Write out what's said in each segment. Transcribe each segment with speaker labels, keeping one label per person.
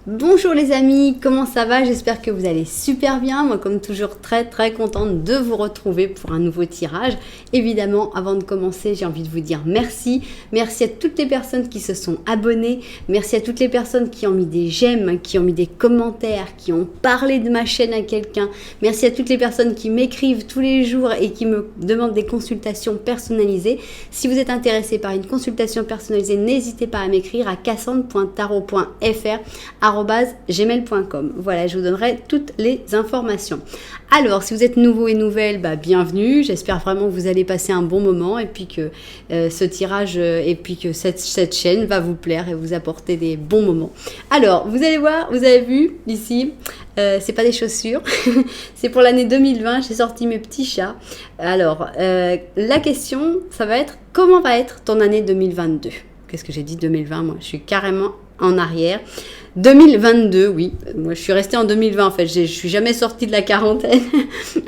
Speaker 1: Bonjour les amis, comment ça va? J'espère que vous allez super bien. Moi, comme toujours, très contente de vous retrouver pour un nouveau tirage. Évidemment, avant de commencer, j'ai envie de vous dire merci. Merci à toutes les personnes qui se sont abonnées. Merci à toutes les personnes qui ont mis des j'aime, qui ont mis des commentaires, qui ont parlé de ma chaîne à quelqu'un. Merci à toutes les personnes qui m'écrivent tous les jours et qui me demandent des consultations personnalisées. Si vous êtes intéressé par une consultation personnalisée, n'hésitez pas à m'écrire à cassandre.tarot.fr@gmail.com. Voilà, je vous donnerai toutes les informations. Alors, si vous êtes nouveau et nouvelle, bienvenue. J'espère vraiment que vous allez passer un bon moment et puis que ce tirage et puis que cette chaîne va vous plaire et vous apporter des bons moments. Alors, vous allez voir, vous avez vu ici, c'est pas des chaussures, c'est pour l'année 2020. J'ai sorti mes petits chats. Alors, la question, ça va être comment va être ton année 2022? Qu'est-ce que j'ai dit 2020? Moi, je suis carrément en arrière. 2022, oui. Moi, je suis restée en 2020, en fait. Je suis jamais sortie de la quarantaine.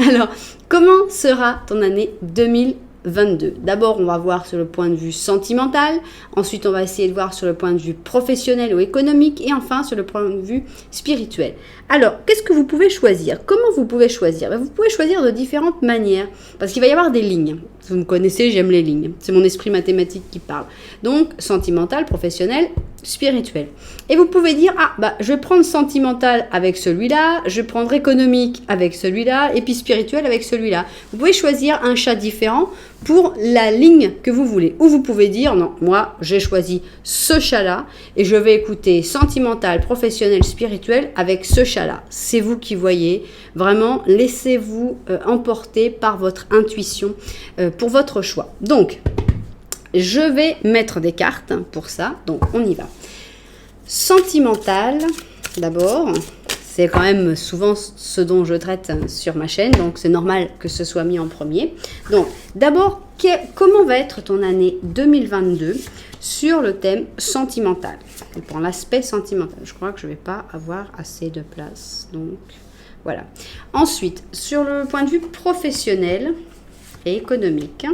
Speaker 1: Alors, comment sera ton année 2022? D'abord, on va voir sur le point de vue sentimental. Ensuite, on va essayer de voir sur le point de vue professionnel ou économique. Et enfin, sur le point de vue spirituel. Alors, qu'est-ce que vous pouvez choisir? Comment vous pouvez choisir? Vous pouvez choisir de différentes manières. Parce qu'il va y avoir des lignes. Vous me connaissez, j'aime les lignes. C'est mon esprit mathématique qui parle. Donc, sentimental, professionnel, spirituel. Et vous pouvez dire, je vais prendre sentimental avec celui-là, je vais prendre économique avec celui-là, et puis spirituel avec celui-là. Vous pouvez choisir un chat différent pour la ligne que vous voulez. Ou vous pouvez dire, non, moi, j'ai choisi ce chat-là, et je vais écouter sentimental, professionnel, spirituel avec ce chat-là. C'est vous qui voyez. Vraiment, laissez-vous emporter par votre intuition pour votre choix. Donc, je vais mettre des cartes pour ça, donc on y va. Sentimental, d'abord, c'est quand même souvent ce dont je traite sur ma chaîne, donc c'est normal que ce soit mis en premier. Donc, d'abord, comment va être ton année 2022 sur le thème sentimental? Et pour l'aspect sentimental, je crois que je ne vais pas avoir assez de place, donc voilà. Ensuite, sur le point de vue professionnel et économique,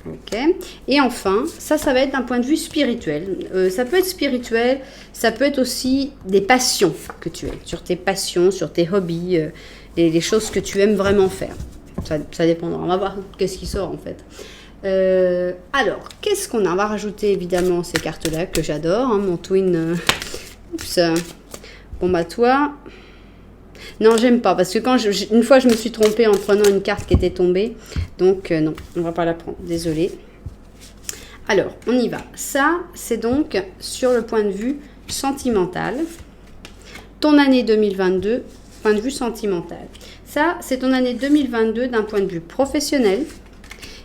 Speaker 1: ok. Et enfin, ça va être d'un point de vue spirituel. Ça peut être spirituel, ça peut être aussi des passions que tu aimes, sur tes passions, sur tes hobbies, les choses que tu aimes vraiment faire. Ça dépendra. On va voir qu'est-ce qui sort en fait. Alors, qu'est-ce qu'on a? On va rajouter évidemment ces cartes-là que j'adore. Hein, mon twin. Oups. Bon toi. Non, j'aime pas, parce que une fois, je me suis trompée en prenant une carte qui était tombée. Donc, non, on va pas la prendre. Désolée. Alors, on y va. Ça, c'est donc sur le point de vue sentimental. Ton année 2022, point de vue sentimental. Ça, c'est ton année 2022 d'un point de vue professionnel.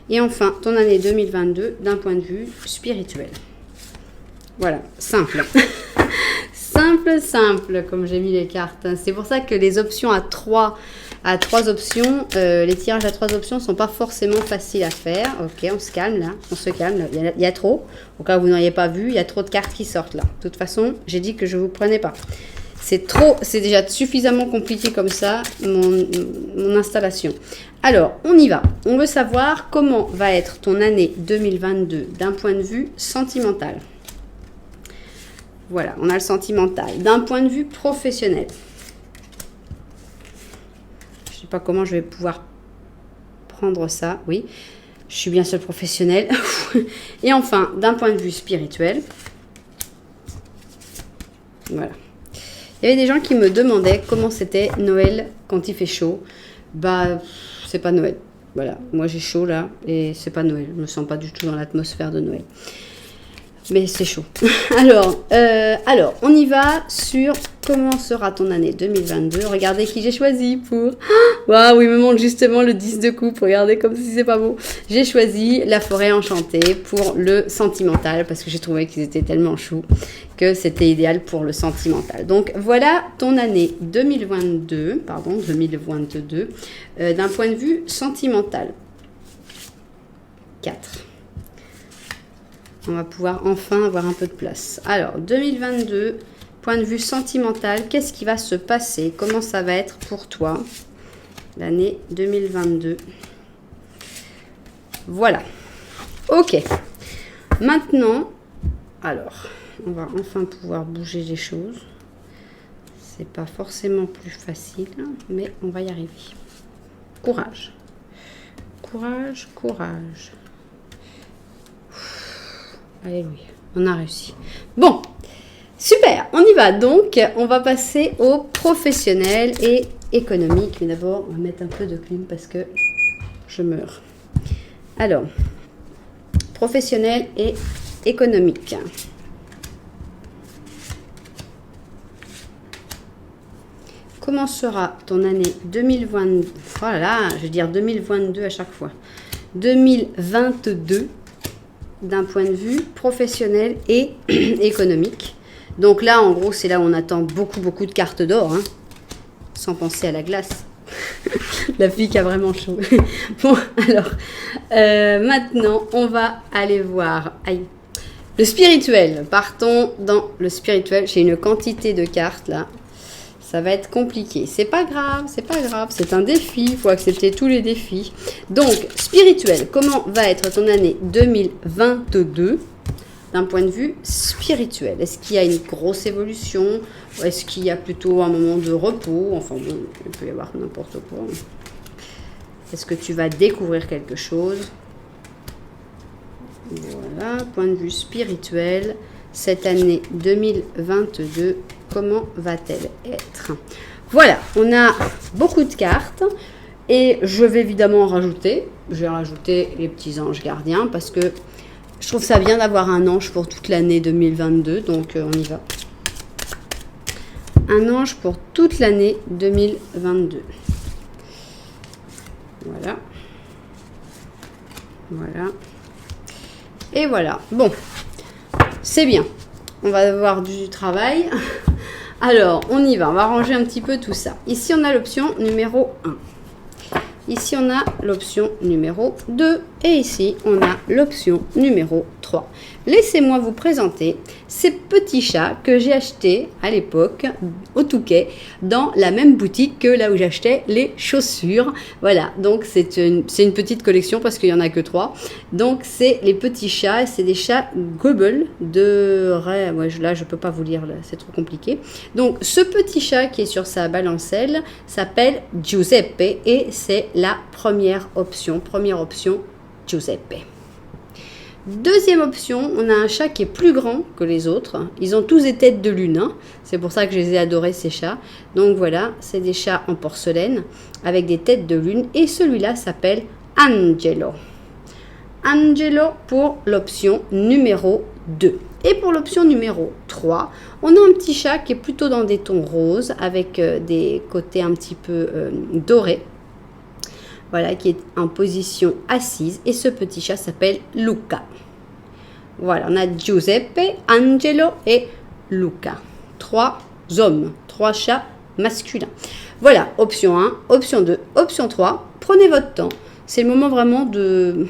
Speaker 1: Et enfin, ton année 2022 d'un point de vue spirituel. Voilà, simple. Simple, comme j'ai mis les cartes. C'est pour ça que les options à trois options, les tirages à 3 options ne sont pas forcément faciles à faire. Ok, on se calme là, Il y a trop. Au cas où vous n'auriez pas vu, il y a trop de cartes qui sortent là. De toute façon, j'ai dit que je ne vous prenais pas. C'est déjà suffisamment compliqué comme ça, mon installation. Alors, on y va. On veut savoir comment va être ton année 2022 d'un point de vue sentimental. Voilà, on a le sentimental. D'un point de vue professionnel. Je ne sais pas comment je vais pouvoir prendre ça. Oui, je suis bien seule professionnelle. Et enfin, d'un point de vue spirituel. Voilà. Il y avait des gens qui me demandaient comment c'était Noël quand il fait chaud. C'est pas Noël. Voilà, moi j'ai chaud là et c'est pas Noël. Je ne me sens pas du tout dans l'atmosphère de Noël. Mais c'est chaud. Alors, on y va sur comment sera ton année 2022. Regardez qui j'ai choisi pour... Waouh, il me montre justement le 10 de coupe. Regardez comme si c'est pas beau. J'ai choisi la forêt enchantée pour le sentimental parce que j'ai trouvé qu'ils étaient tellement choux que c'était idéal pour le sentimental. Donc, voilà ton année 2022 d'un point de vue sentimental. 4. On va pouvoir enfin avoir un peu de place. Alors, 2022, point de vue sentimental, qu'est-ce qui va se passer? Comment ça va être pour toi, l'année 2022? Voilà. Ok. Maintenant, alors, on va enfin pouvoir bouger les choses. C'est pas forcément plus facile, mais on va y arriver. Courage. Courage, courage. Alléluia, on a réussi. Bon, super, on y va. Donc, on va passer au professionnel et économique. Mais d'abord, on va mettre un peu de clim parce que je meurs. Alors, professionnel et économique. Comment sera ton année 2022? Oh là là, je vais dire 2022 à chaque fois. 2022 d'un point de vue professionnel et économique. Donc là, en gros, c'est là où on attend beaucoup de cartes d'or, hein, sans penser à la glace. La fille qui a vraiment chaud. Bon, alors, maintenant, on va aller voir le spirituel. Partons dans le spirituel. J'ai une quantité de cartes là. Ça va être compliqué. C'est pas grave, c'est pas grave. C'est un défi. Il faut accepter tous les défis. Donc, spirituel. Comment va être ton année 2022 d'un point de vue spirituel? Est-ce qu'il y a une grosse évolution? Ou est-ce qu'il y a plutôt un moment de repos? Enfin, bon, il peut y avoir n'importe quoi. Est-ce que tu vas découvrir quelque chose? Voilà, point de vue spirituel. Cette année 2022, comment va-t-elle être? Voilà, on a beaucoup de cartes et je vais évidemment en rajouter. Je vais rajouter les petits anges gardiens parce que je trouve ça bien d'avoir un ange pour toute l'année 2022, donc on y va. Un ange pour toute l'année 2022. Voilà. Voilà. Et voilà. Bon. C'est bien. On va avoir du travail. Alors, on y va. On va ranger un petit peu tout ça. Ici, on a l'option numéro 1. Ici, on a l'option numéro 2. Et ici, on a l'option numéro 3. Laissez-moi vous présenter ces petits chats que j'ai achetés à l'époque au Touquet dans la même boutique que là où j'achetais les chaussures. Voilà, donc c'est une petite collection parce qu'il n'y en a que 3. Donc c'est les petits chats, c'est des chats Goebel de... Ouais, là je ne peux pas vous lire, c'est trop compliqué. Donc ce petit chat qui est sur sa balancelle s'appelle Giuseppe et c'est la première option Giuseppe. Deuxième option, on a un chat qui est plus grand que les autres. Ils ont tous des têtes de lune. Hein. C'est pour ça que je les ai adorés, ces chats. Donc voilà, c'est des chats en porcelaine avec des têtes de lune. Et celui-là s'appelle Angelo. Angelo pour l'option numéro 2. Et pour l'option numéro 3, on a un petit chat qui est plutôt dans des tons roses avec des côtés un petit peu dorés. Voilà, qui est en position assise. Et ce petit chat s'appelle Luca. Voilà, on a Giuseppe, Angelo et Luca. 3 hommes, 3 chats masculins. Voilà, option 1, option 2, option 3. Prenez votre temps. C'est le moment vraiment de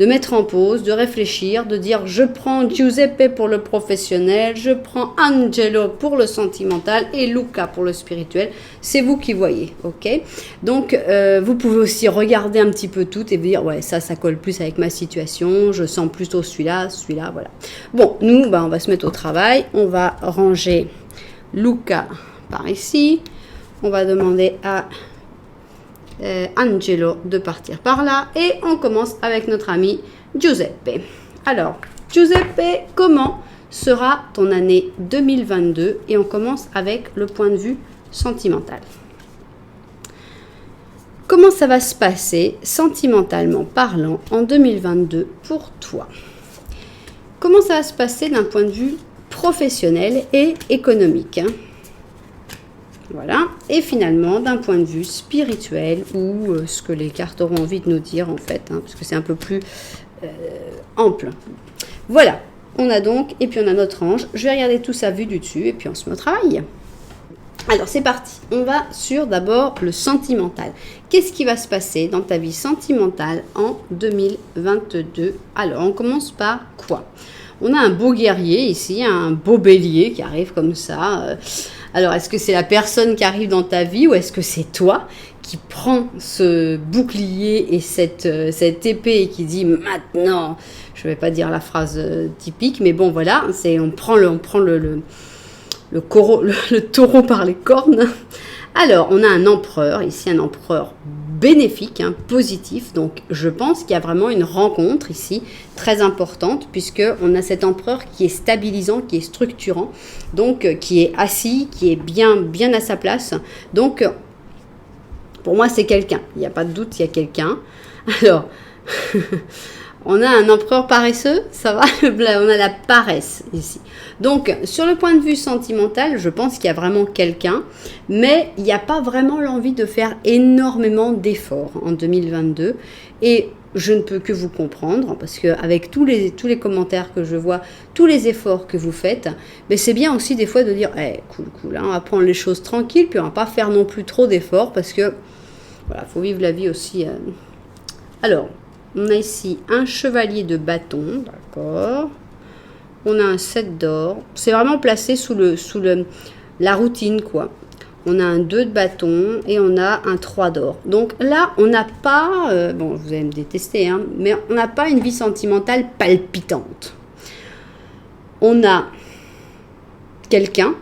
Speaker 1: mettre en pause, de réfléchir, de dire je prends Giuseppe pour le professionnel, je prends Angelo pour le sentimental et Luca pour le spirituel. C'est vous qui voyez, ok? Donc, vous pouvez aussi regarder un petit peu tout et vous dire ouais, ça colle plus avec ma situation, je sens plutôt celui-là, voilà. Bon, nous, on va se mettre au travail, on va ranger Luca par ici, on va demander à Angelo de partir par là et on commence avec notre ami Giuseppe. Alors, Giuseppe, comment sera ton année 2022? Et on commence avec le point de vue sentimental. Comment ça va se passer sentimentalement parlant en 2022 pour toi? Comment ça va se passer d'un point de vue professionnel et économique, hein? Voilà, et finalement d'un point de vue spirituel ou ce que les cartes auront envie de nous dire en fait, hein, parce que c'est un peu plus ample. Voilà, on a donc, et puis on a notre ange, je vais regarder tout ça vu du dessus et puis on se met au travail. Alors c'est parti, on va sur d'abord le sentimental. Qu'est-ce qui va se passer dans ta vie sentimentale en 2022? Alors on commence par quoi? On a un beau guerrier ici, un beau bélier qui arrive comme ça. Alors, est-ce que c'est la personne qui arrive dans ta vie ou est-ce que c'est toi qui prends ce bouclier et cette épée et qui dit « Maintenant, Je ne vais pas dire la phrase typique, mais bon, voilà, on prend le taureau par les cornes. Alors, on a un empereur, ici un empereur bénéfique, hein, positif. Donc, je pense qu'il y a vraiment une rencontre ici très importante, puisqu'on a cet empereur qui est stabilisant, qui est structurant, donc qui est assis, qui est bien à sa place. Donc, pour moi, c'est quelqu'un. Il n'y a pas de doute, il y a quelqu'un. Alors, on a un empereur paresseux, ça va, on a la paresse ici. Donc, sur le point de vue sentimental, je pense qu'il y a vraiment quelqu'un, mais il n'y a pas vraiment l'envie de faire énormément d'efforts en 2022. Et je ne peux que vous comprendre, parce qu'avec tous les commentaires que je vois, tous les efforts que vous faites, mais c'est bien aussi des fois de dire, cool, hein, on va prendre les choses tranquilles, puis on ne va pas faire non plus trop d'efforts, parce que, voilà, il faut vivre la vie aussi. Alors, on a ici un chevalier de bâton, d'accord. On a un 7 d'or. C'est vraiment placé sous la routine, quoi. On a un 2 de bâton et on a un 3 d'or. Donc là, on n'a pas, bon, vous allez me détester, hein, mais on n'a pas une vie sentimentale palpitante. On a quelqu'un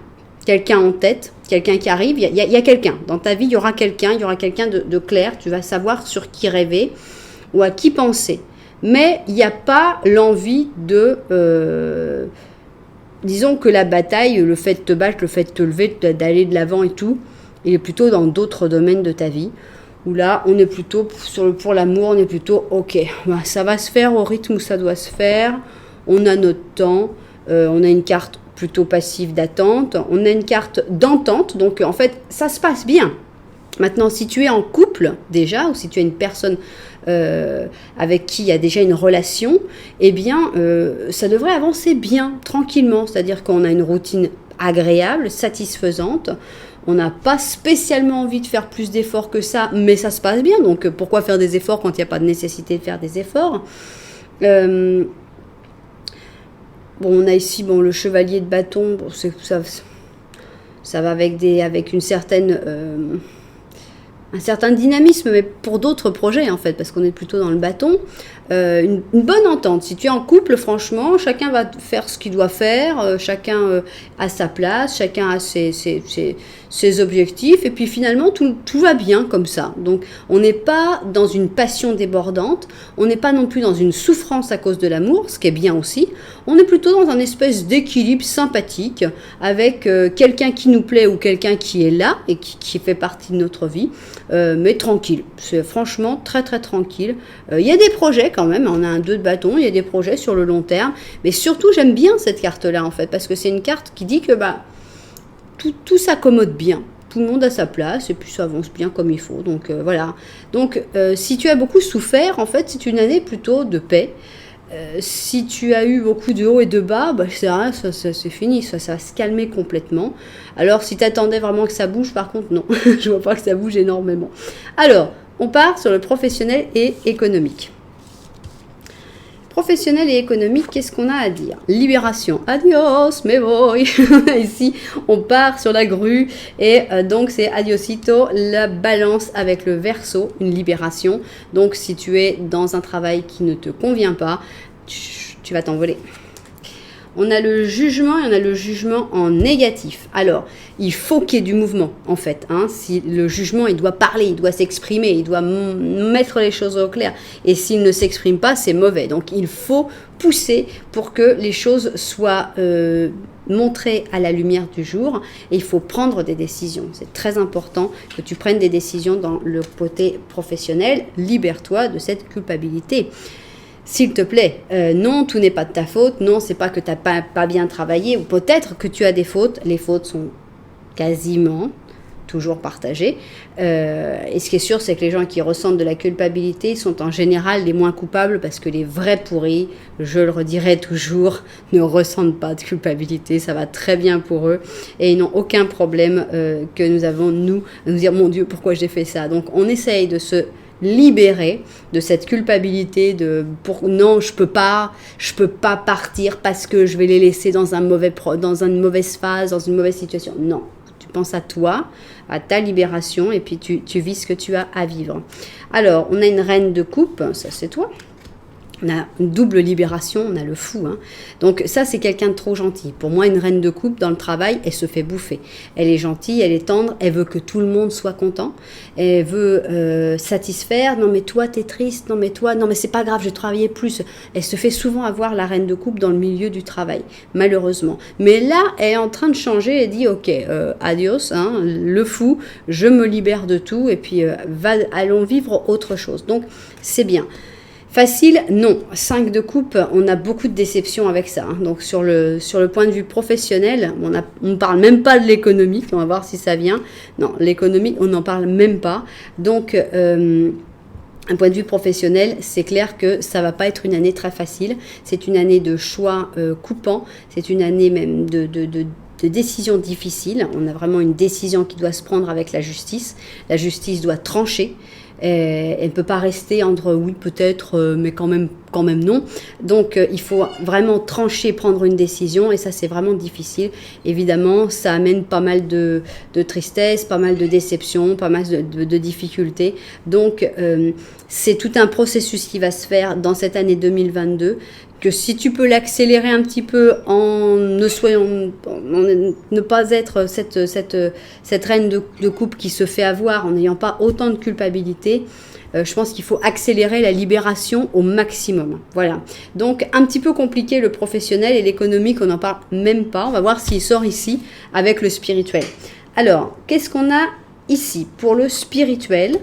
Speaker 1: en tête, quelqu'un qui arrive. Il y a quelqu'un. Dans ta vie, il y aura quelqu'un de clair. Tu vas savoir sur qui rêver ou à qui penser. Mais il n'y a pas l'envie de... disons que la bataille, le fait de te battre, le fait de te lever, d'aller de l'avant et tout, il est plutôt dans d'autres domaines de ta vie. Où là, on est plutôt, pour l'amour, on est plutôt, ok, bah, ça va se faire au rythme où ça doit se faire. On a notre temps. On a une carte plutôt passive d'attente. On a une carte d'entente. Donc, en fait, ça se passe bien. Maintenant, si tu es en couple déjà, ou si tu as une personne avec qui il y a déjà une relation, eh bien, ça devrait avancer bien, tranquillement. C'est-à-dire qu'on a une routine agréable, satisfaisante. On n'a pas spécialement envie de faire plus d'efforts que ça, mais ça se passe bien. Donc, pourquoi faire des efforts quand il n'y a pas de nécessité de faire des efforts ? Bon, on a ici le chevalier de bâton. Bon, ça va avec une certaine... un certain dynamisme, mais pour d'autres projets en fait, parce qu'on est plutôt dans le bâton. Une bonne entente. Si tu es en couple, franchement, chacun va faire ce qu'il doit faire, chacun a sa place, chacun a ses objectifs, et puis finalement, tout va bien comme ça. Donc, on n'est pas dans une passion débordante, on n'est pas non plus dans une souffrance à cause de l'amour, ce qui est bien aussi. On est plutôt dans un espèce d'équilibre sympathique, avec quelqu'un qui nous plaît ou quelqu'un qui est là, et qui fait partie de notre vie, mais tranquille. C'est franchement très très tranquille. Il y a des projets quand même, on a un 2 de bâton, il y a des projets sur le long terme, mais surtout j'aime bien cette carte-là en fait, parce que c'est une carte qui dit que tout s'accommode bien, tout le monde a sa place, et puis ça avance bien comme il faut, donc voilà. Donc si tu as beaucoup souffert, en fait c'est une année plutôt de paix. Si tu as eu beaucoup de hauts et de bas, c'est fini, ça va se calmer complètement. Alors si tu attendais vraiment que ça bouge, par contre non, je vois pas que ça bouge énormément. Alors, on part sur le professionnel et économique. Professionnel et économique, qu'est-ce qu'on a à dire ? Libération, adios, me voy. Ici, on part sur la grue et donc c'est adiosito, la balance avec le Verseau, une libération. Donc si tu es dans un travail qui ne te convient pas, tu vas t'envoler. On a le jugement et on a le jugement en négatif. Alors, il faut qu'il y ait du mouvement, en fait. Hein. Si le jugement, il doit parler, il doit s'exprimer, il doit mettre les choses au clair. Et s'il ne s'exprime pas, c'est mauvais. Donc, il faut pousser pour que les choses soient montrées à la lumière du jour. Et il faut prendre des décisions. C'est très important que tu prennes des décisions dans le côté professionnel. Libère-toi de cette culpabilité. S'il te plaît, non, tout n'est pas de ta faute, non, c'est pas que tu n'as pas bien travaillé, ou peut-être que tu as des fautes, les fautes sont quasiment toujours partagées, et ce qui est sûr, c'est que les gens qui ressentent de la culpabilité sont en général les moins coupables, parce que les vrais pourris, je le redirai toujours, ne ressentent pas de culpabilité, ça va très bien pour eux, et ils n'ont aucun problème que nous avons, nous, à nous dire, mon Dieu, pourquoi j'ai fait ça. Donc on essaye de se libérer de cette culpabilité non, je peux pas partir parce que je vais les laisser dans une mauvaise phase, dans une mauvaise situation. Non, tu penses à toi, à ta libération, et puis tu vis ce que tu as à vivre. Alors, on a une reine de coupe, ça c'est toi. On a une double libération, on a le fou. Hein. Donc ça, c'est quelqu'un de trop gentil. Pour moi, une reine de coupe dans le travail, elle se fait bouffer. Elle est gentille, elle est tendre, elle veut que tout le monde soit content. Elle veut satisfaire. Non mais toi, t'es triste. Non mais toi, non mais c'est pas grave, je travaillais plus. Elle se fait souvent avoir la reine de coupe dans le milieu du travail, malheureusement. Mais là, elle est en train de changer. Elle dit, ok, adios, hein, le fou, je me libère de tout et puis allons vivre autre chose. Donc c'est bien. Facile, non. 5 de coupe, on a beaucoup de déceptions avec ça. Hein. Donc sur le point de vue professionnel, on ne parle même pas de l'économique, on va voir si ça vient. Non, l'économique, on n'en parle même pas. Donc un point de vue professionnel, c'est clair que ça va pas être une année très facile. C'est une année de choix coupants, c'est une année même de décisions difficiles. On a vraiment une décision qui doit se prendre avec la justice. La justice doit trancher. Elle ne peut pas rester entre oui peut-être mais quand même non. Donc il faut vraiment trancher, prendre une décision et ça c'est vraiment difficile. Évidemment ça amène pas mal de tristesse, pas mal de déception, pas mal de difficultés. Donc c'est tout un processus qui va se faire dans cette année 2022 que si tu peux l'accélérer un petit peu en ne pas être cette reine de coupe qui se fait avoir en n'ayant pas autant de culpabilité, je pense qu'il faut accélérer la libération au maximum. Voilà. Donc un petit peu compliqué le professionnel et l'économique, on n'en parle même pas. On va voir s'il sort ici avec le spirituel. Alors, qu'est-ce qu'on a ici pour le spirituel ?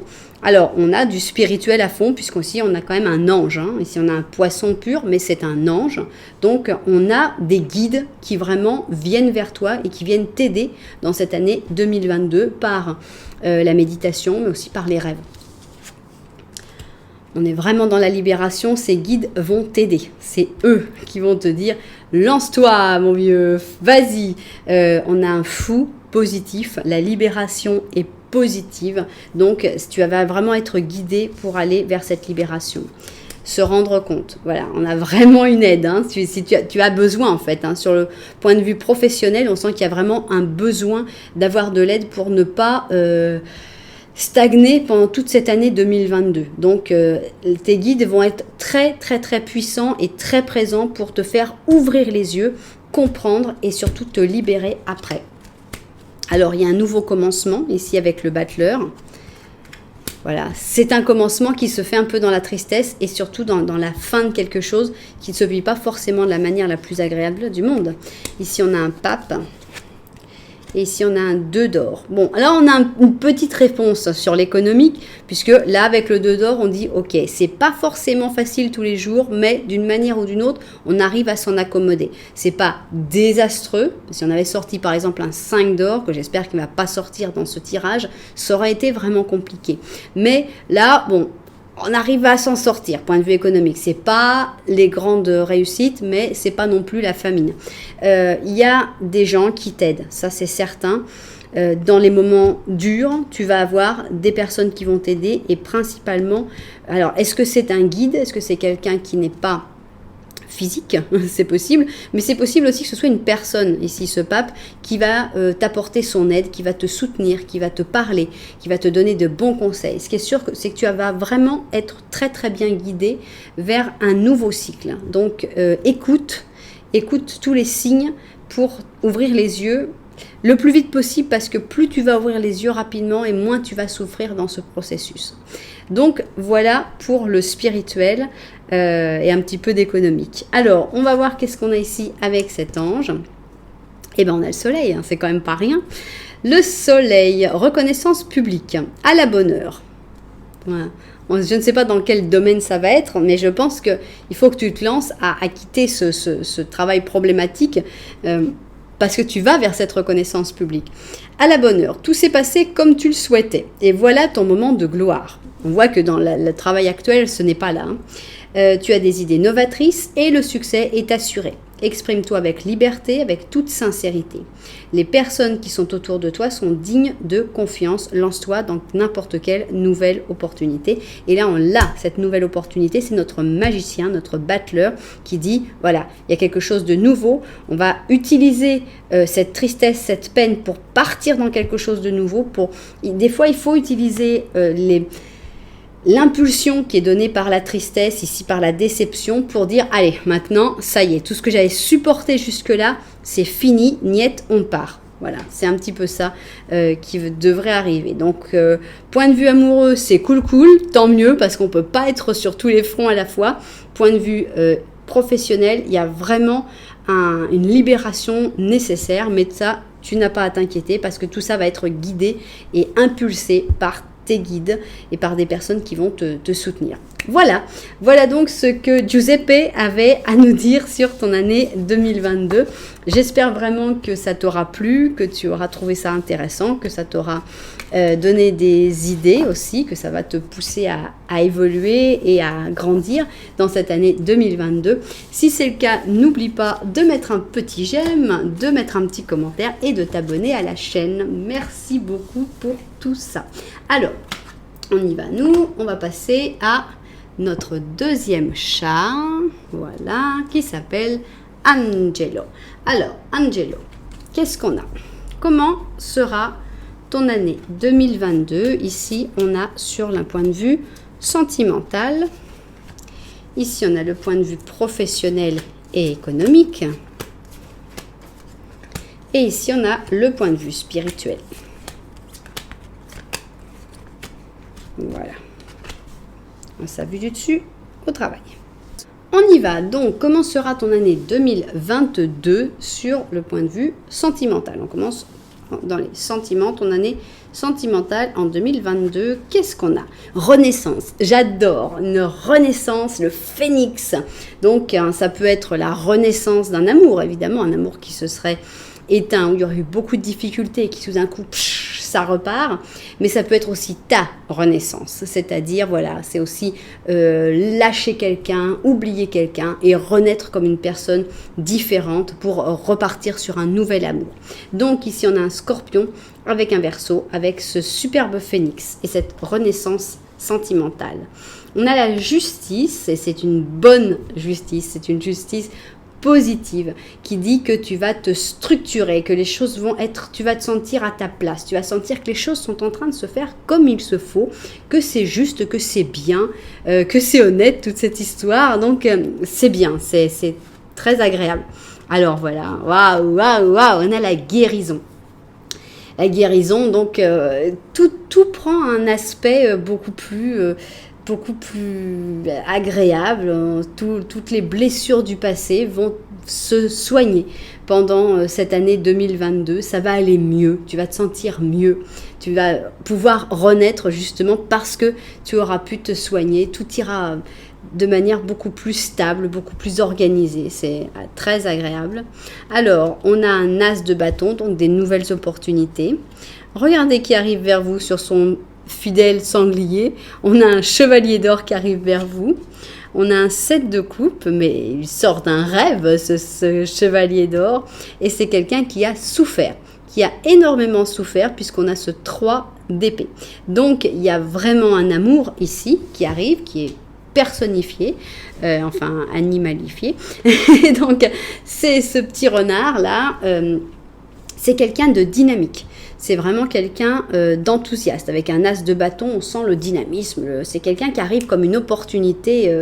Speaker 1: Alors, on a du spirituel à fond, puisqu'ici, on a quand même un ange. Hein. Ici, on a un poisson pur, mais c'est un ange. Donc, on a des guides qui vraiment viennent vers toi et qui viennent t'aider dans cette année 2022 par la méditation, mais aussi par les rêves. On est vraiment dans la libération, ces guides vont t'aider. C'est eux qui vont te dire « Lance-toi, mon vieux, vas-y !» On a un fou positif, la libération est positive. Donc, tu vas vraiment être guidé pour aller vers cette libération. Se rendre compte. Voilà, on a vraiment une aide. Hein, si tu as besoin, en fait. Hein, sur le point de vue professionnel, on sent qu'il y a vraiment un besoin d'avoir de l'aide pour ne pas stagner pendant toute cette année 2022. Donc, tes guides vont être très, très, très puissants et très présents pour te faire ouvrir les yeux, comprendre et surtout te libérer après. Alors, il y a un nouveau commencement ici avec le battleur. Voilà, c'est un commencement qui se fait un peu dans la tristesse et surtout dans la fin de quelque chose qui ne se vit pas forcément de la manière la plus agréable du monde. Ici, on a un pape. Et ici, on a un 2 d'or. Bon, là, on a une petite réponse sur l'économique, puisque là, avec le 2 d'or, on dit, ok, c'est pas forcément facile tous les jours, mais d'une manière ou d'une autre, on arrive à s'en accommoder. C'est pas désastreux. Si on avait sorti, par exemple, un 5 d'or, que j'espère qu'il ne va pas sortir dans ce tirage, ça aurait été vraiment compliqué. Mais là, bon, on arrive à s'en sortir, point de vue économique. C'est pas les grandes réussites, mais c'est pas non plus la famine. Il y a des gens qui t'aident, ça c'est certain. Dans les moments durs, tu vas avoir des personnes qui vont t'aider et principalement, alors est-ce que c'est un guide? Est-ce que c'est quelqu'un qui n'est pas physique? C'est possible, mais c'est possible aussi que ce soit une personne, ici ce pape, qui va t'apporter son aide, qui va te soutenir, qui va te parler, qui va te donner de bons conseils. Ce qui est sûr, c'est que tu vas vraiment être très très bien guidé vers un nouveau cycle. Donc écoute tous les signes pour ouvrir les yeux le plus vite possible, parce que plus tu vas ouvrir les yeux rapidement et moins tu vas souffrir dans ce processus. Donc voilà pour le spirituel et un petit peu d'économique. Alors on va voir qu'est-ce qu'on a ici avec cet ange. Eh bien on a le soleil, hein, c'est quand même pas rien. Le soleil, reconnaissance publique, à la bonne heure. Voilà. Je ne sais pas dans quel domaine ça va être, mais je pense qu'il faut que tu te lances à quitter ce travail problématique parce que tu vas vers cette reconnaissance publique. À la bonne heure, tout s'est passé comme tu le souhaitais. Et voilà ton moment de gloire. On voit que dans le travail actuel, ce n'est pas là. Hein. Tu as des idées novatrices et le succès est assuré. Exprime-toi avec liberté, avec toute sincérité. Les personnes qui sont autour de toi sont dignes de confiance. Lance-toi dans n'importe quelle nouvelle opportunité. Et là, on l'a, cette nouvelle opportunité. C'est notre magicien, notre battleur qui dit, voilà, il y a quelque chose de nouveau. On va utiliser cette tristesse, cette peine pour partir dans quelque chose de nouveau. Des fois, il faut utiliser l'impulsion qui est donnée par la tristesse, ici par la déception, pour dire allez, maintenant, ça y est, tout ce que j'avais supporté jusque-là, c'est fini, niet, on part. Voilà, c'est un petit peu ça qui devrait arriver. Donc, point de vue amoureux, c'est cool, tant mieux, parce qu'on ne peut pas être sur tous les fronts à la fois. Point de vue professionnel, il y a vraiment une libération nécessaire, mais de ça, tu n'as pas à t'inquiéter, parce que tout ça va être guidé et impulsé par tes guides et par des personnes qui vont te soutenir. Voilà donc ce que Giuseppe avait à nous dire sur ton année 2022. J'espère vraiment que ça t'aura plu, que tu auras trouvé ça intéressant, que ça t'aura donné des idées aussi, que ça va te pousser à évoluer et à grandir dans cette année 2022. Si c'est le cas, n'oublie pas de mettre un petit j'aime, de mettre un petit commentaire et de t'abonner à la chaîne. Merci beaucoup pour tout ça. Alors, on y va on va passer à notre deuxième chat, voilà, qui s'appelle Angelo. Alors, Angelo, qu'est-ce qu'on a? Comment sera ton année 2022? Ici, on a sur le point de vue sentimental. Ici, on a le point de vue professionnel et économique. Et ici, on a le point de vue spirituel. Voilà. On s'est vu du dessus au travail. On y va. Donc, comment sera ton année 2022 sur le point de vue sentimental? On commence dans les sentiments. Ton année sentimentale en 2022, qu'est-ce qu'on a? Renaissance. J'adore. Une renaissance, le phénix. Donc, ça peut être la renaissance d'un amour, évidemment. Un amour qui se serait éteint, où il y aurait eu beaucoup de difficultés et qui tout d'un coup, ça repart, mais ça peut être aussi ta renaissance, c'est-à-dire, voilà, c'est aussi lâcher quelqu'un, oublier quelqu'un et renaître comme une personne différente pour repartir sur un nouvel amour. Donc ici, on a un scorpion avec un verseau, avec ce superbe phénix et cette renaissance sentimentale. On a la justice, et c'est une bonne justice, c'est une justice positive qui dit que tu vas te structurer, que les choses vont être, tu vas te sentir à ta place, tu vas sentir que les choses sont en train de se faire comme il se faut, que c'est juste, que c'est bien, que c'est honnête toute cette histoire, donc c'est bien, c'est très agréable. Alors voilà, waouh, on a la guérison. La guérison, donc tout prend un aspect beaucoup plus agréable. Toutes les blessures du passé vont se soigner pendant cette année 2022. Ça va aller mieux, tu vas te sentir mieux. Tu vas pouvoir renaître justement parce que tu auras pu te soigner. Tout ira de manière beaucoup plus stable, beaucoup plus organisée. C'est très agréable. Alors, on a un as de bâton, donc des nouvelles opportunités. Regardez qui arrive vers vous sur son fidèle sanglier. On a un chevalier d'or qui arrive vers vous. On a un 7 de coupe, mais il sort d'un rêve, ce chevalier d'or. Et c'est quelqu'un qui a souffert, qui a énormément souffert, puisqu'on a ce 3 d'épée. Donc, il y a vraiment un amour ici qui arrive, qui est personnifié, enfin animalifié. Et donc, c'est ce petit renard-là, c'est quelqu'un de dynamique. C'est vraiment quelqu'un d'enthousiaste. Avec un as de bâton, on sent le dynamisme. C'est quelqu'un qui arrive comme une opportunité.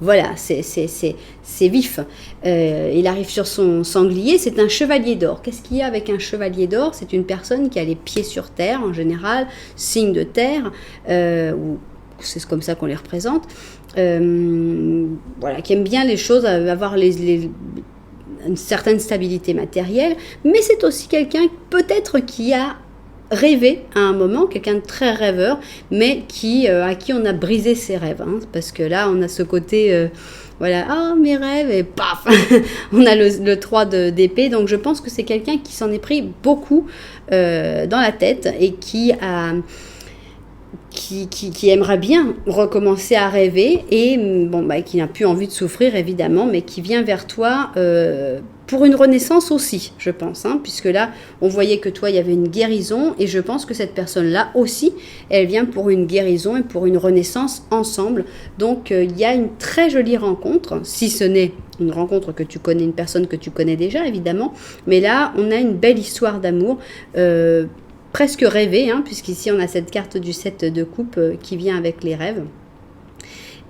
Speaker 1: Voilà, c'est vif. Il arrive sur son sanglier. C'est un chevalier d'or. Qu'est-ce qu'il y a avec un chevalier d'or? C'est une personne qui a les pieds sur terre, en général, signe de terre, ou c'est comme ça qu'on les représente. Voilà, qui aime bien les choses, avoir une certaine stabilité matérielle, mais c'est aussi quelqu'un peut-être qui a rêvé à un moment, quelqu'un de très rêveur, mais à qui on a brisé ses rêves, hein, parce que là on a ce côté voilà, mes rêves, et paf on a le 3 d'épée, donc je pense que c'est quelqu'un qui s'en est pris beaucoup dans la tête et qui aimerait bien recommencer à rêver et qui n'a plus envie de souffrir évidemment, mais qui vient vers toi pour une renaissance aussi, je pense, hein, puisque là, on voyait que toi, il y avait une guérison et je pense que cette personne-là aussi, elle vient pour une guérison et pour une renaissance ensemble. Donc, il y a une très jolie rencontre, si ce n'est une rencontre que tu connais, une personne que tu connais déjà, évidemment, mais là, on a une belle histoire d'amour presque rêvée, hein, puisqu'ici, on a cette carte du 7 de coupe qui vient avec les rêves.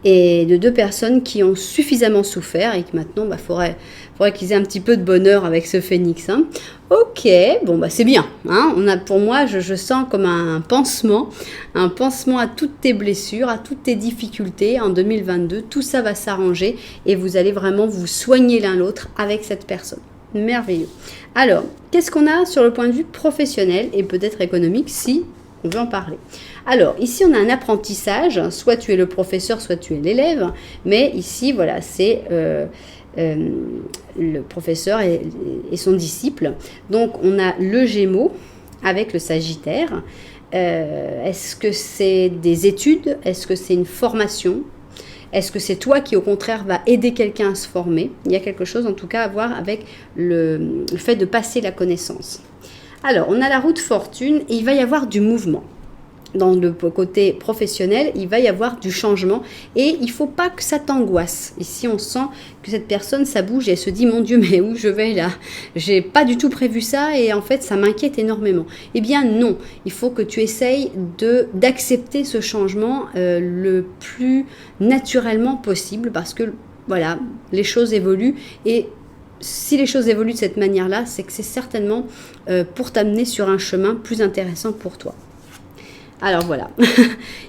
Speaker 1: et de deux personnes qui ont suffisamment souffert et que maintenant, faudrait qu'ils aient un petit peu de bonheur avec ce phénix. Hein. Ok, bon, c'est bien. Hein. Pour moi, je sens comme un pansement à toutes tes blessures, à toutes tes difficultés en 2022. Tout ça va s'arranger et vous allez vraiment vous soigner l'un l'autre avec cette personne. Merveilleux. Alors, qu'est-ce qu'on a sur le point de vue professionnel et peut-être économique si on veut en parler? Alors, ici, on a un apprentissage. Soit tu es le professeur, soit tu es l'élève. Mais ici, voilà, c'est le professeur et son disciple. Donc, on a le Gémeaux avec le Sagittaire. Est-ce que c'est des études? Est-ce que c'est une formation? Est-ce que c'est toi qui, au contraire, va aider quelqu'un à se former? Il y a quelque chose, en tout cas, à voir avec le fait de passer la connaissance. Alors, on a la roue de fortune et il va y avoir du mouvement. Dans le côté professionnel, il va y avoir du changement et il ne faut pas que ça t'angoisse. Ici, on sent que cette personne, ça bouge et elle se dit « Mon Dieu, mais où je vais là? J'ai pas du tout prévu ça et en fait, ça m'inquiète énormément. » Eh bien non, il faut que tu essayes d'accepter ce changement le plus naturellement possible parce que voilà, les choses évoluent et si les choses évoluent de cette manière-là, c'est que c'est certainement pour t'amener sur un chemin plus intéressant pour toi. Alors voilà,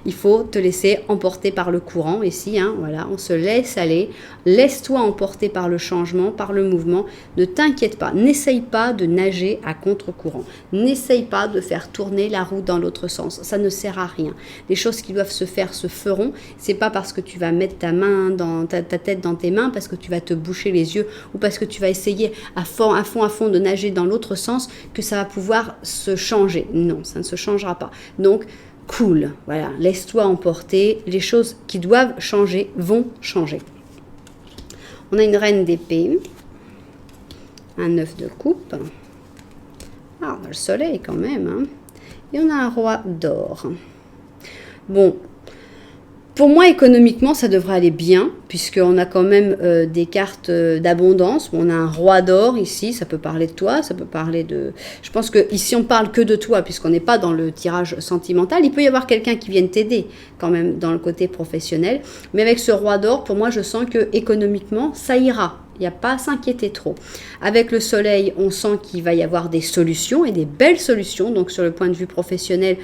Speaker 1: il faut te laisser emporter par le courant ici, hein, voilà, on se laisse aller, laisse-toi emporter par le changement, par le mouvement, ne t'inquiète pas, n'essaye pas de nager à contre-courant, n'essaye pas de faire tourner la roue dans l'autre sens, ça ne sert à rien. Les choses qui doivent se faire se feront, c'est pas parce que tu vas mettre ta main dans ta tête dans tes mains, parce que tu vas te boucher les yeux ou parce que tu vas essayer à fond de nager dans l'autre sens que ça va pouvoir se changer. Non, ça ne se changera pas. Donc, cool, voilà, laisse-toi emporter, les choses qui doivent changer vont changer. On a une reine d'épée, un 9 de coupe, on a le soleil quand même, hein. Et on a un roi d'or. Bon, pour moi, économiquement, ça devrait aller bien, puisqu'on a quand même des cartes d'abondance. On a un roi d'or ici, ça peut parler de toi, ça peut parler de... Je pense qu'ici, on parle que de toi, puisqu'on n'est pas dans le tirage sentimental. Il peut y avoir quelqu'un qui vienne t'aider, quand même, dans le côté professionnel. Mais avec ce roi d'or, pour moi, je sens que économiquement, ça ira. Il n'y a pas à s'inquiéter trop. Avec le soleil, on sent qu'il va y avoir des solutions et des belles solutions. Donc sur le point de vue professionnel,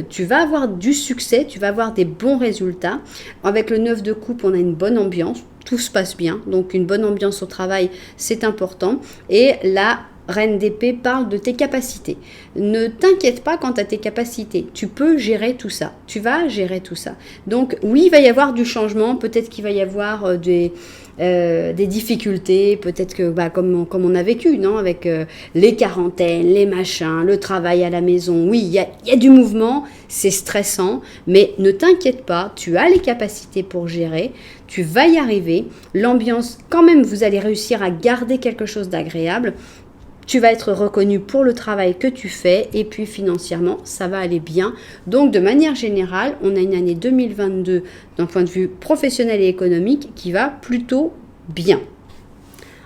Speaker 1: tu vas avoir du succès, tu vas avoir des bons résultats. Avec le 9 de coupe, on a une bonne ambiance. Tout se passe bien. Donc une bonne ambiance au travail, c'est important. Et la reine d'épée parle de tes capacités. Ne t'inquiète pas quant à tes capacités. Tu peux gérer tout ça. Tu vas gérer tout ça. Donc oui, il va y avoir du changement. Peut-être qu'il va y avoir des difficultés, peut-être que comme on a vécu, non, avec les quarantaines, les machins, le travail à la maison. Oui, il y a du mouvement, c'est stressant, mais ne t'inquiète pas, tu as les capacités pour gérer, tu vas y arriver. L'ambiance, quand même, vous allez réussir à garder quelque chose d'agréable. Tu vas être reconnu pour le travail que tu fais et puis financièrement, ça va aller bien. Donc, de manière générale, on a une année 2022 d'un point de vue professionnel et économique qui va plutôt bien.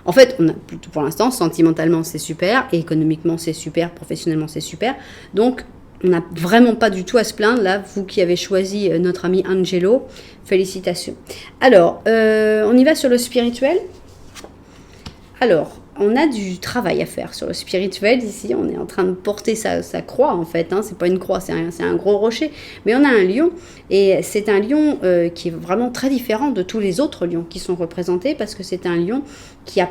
Speaker 1: En fait, on a plutôt pour l'instant, sentimentalement, c'est super, et économiquement, c'est super, professionnellement, c'est super. Donc, on n'a vraiment pas du tout à se plaindre. Là, vous qui avez choisi notre ami Angelo, félicitations. Alors, on y va sur le spirituel. Alors, on a du travail à faire sur le spirituel ici. On est en train de porter sa croix en fait. Hein. C'est pas une croix, c'est un gros rocher. Mais on a un lion et c'est un lion qui est vraiment très différent de tous les autres lions qui sont représentés parce que c'est un lion qui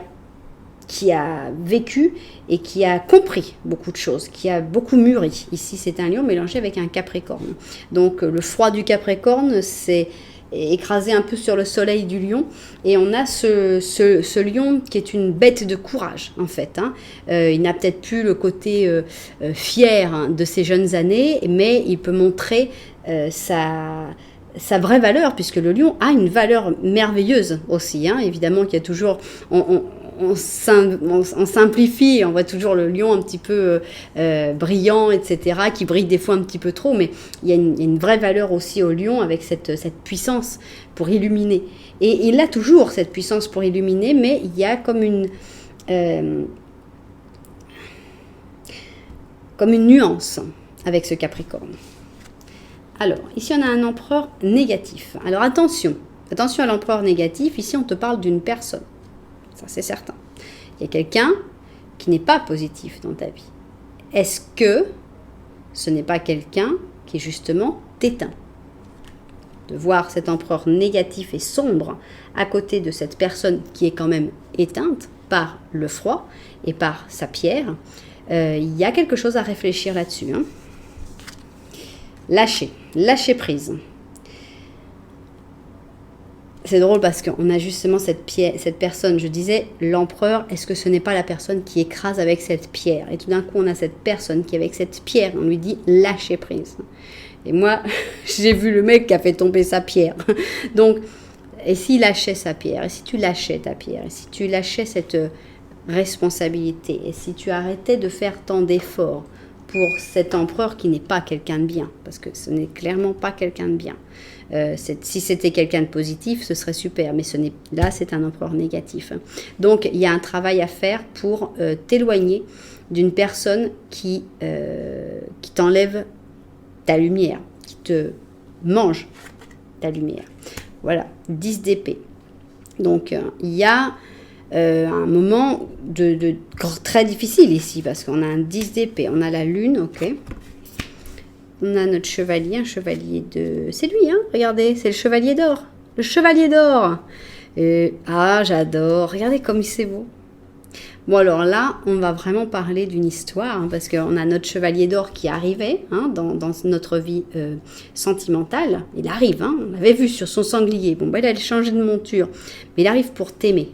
Speaker 1: a vécu et qui a compris beaucoup de choses, qui a beaucoup mûri. Ici, c'est un lion mélangé avec un capricorne. Donc, le froid du capricorne, c'est écrasé un peu sur le soleil du lion et on a ce lion qui est une bête de courage en fait, hein. Il n'a peut-être plus le côté fier hein, de ses jeunes années, mais il peut montrer sa vraie valeur, puisque le lion a une valeur merveilleuse aussi, hein. Évidemment qu'il y a toujours on simplifie, on voit toujours le lion un petit peu brillant, etc., qui brille des fois un petit peu trop, mais il y a une vraie valeur aussi au lion avec cette puissance pour illuminer. Et il a toujours cette puissance pour illuminer, mais il y a comme une nuance avec ce Capricorne. Alors, ici on a un empereur négatif. Alors attention, Attention à l'empereur négatif, ici on te parle d'une personne. Ça c'est certain. Il y a quelqu'un qui n'est pas positif dans ta vie. Est-ce que ce n'est pas quelqu'un qui justement t'éteint? De voir cet empereur négatif et sombre à côté de cette personne qui est quand même éteinte par le froid et par sa pierre, il y a quelque chose à réfléchir là-dessus. Hein. Lâcher prise. C'est drôle parce qu'on a justement cette personne, je disais, l'empereur, est-ce que ce n'est pas la personne qui écrase avec cette pierre? Et tout d'un coup, on a cette personne qui, avec cette pierre, on lui dit lâcher prise. Et moi, j'ai vu le mec qui a fait tomber sa pierre. Donc, et s'il lâchait sa pierre, et si tu lâchais ta pierre, et si tu lâchais cette responsabilité, et si tu arrêtais de faire tant d'efforts pour cet empereur qui n'est pas quelqu'un de bien, parce que ce n'est clairement pas quelqu'un de bien. Si c'était quelqu'un de positif, ce serait super, mais là, c'est un empereur négatif. Donc, il y a un travail à faire pour t'éloigner d'une personne qui t'enlève ta lumière, qui te mange ta lumière. Voilà, 10 d'épée. Donc, il y a un moment très difficile ici, parce qu'on a un 10 d'épée, on a la lune, ok. On a notre chevalier, un chevalier de... C'est lui, hein, regardez, c'est le chevalier d'or. Le chevalier d'or. Ah, j'adore. Regardez comme c'est beau. Bon, alors là, on va vraiment parler d'une histoire, hein, parce qu'on a notre chevalier d'or qui arrivait hein, dans notre vie sentimentale. Il arrive, hein, on l'avait vu sur son sanglier. Bon, ben, il a changé de monture. Mais il arrive pour t'aimer.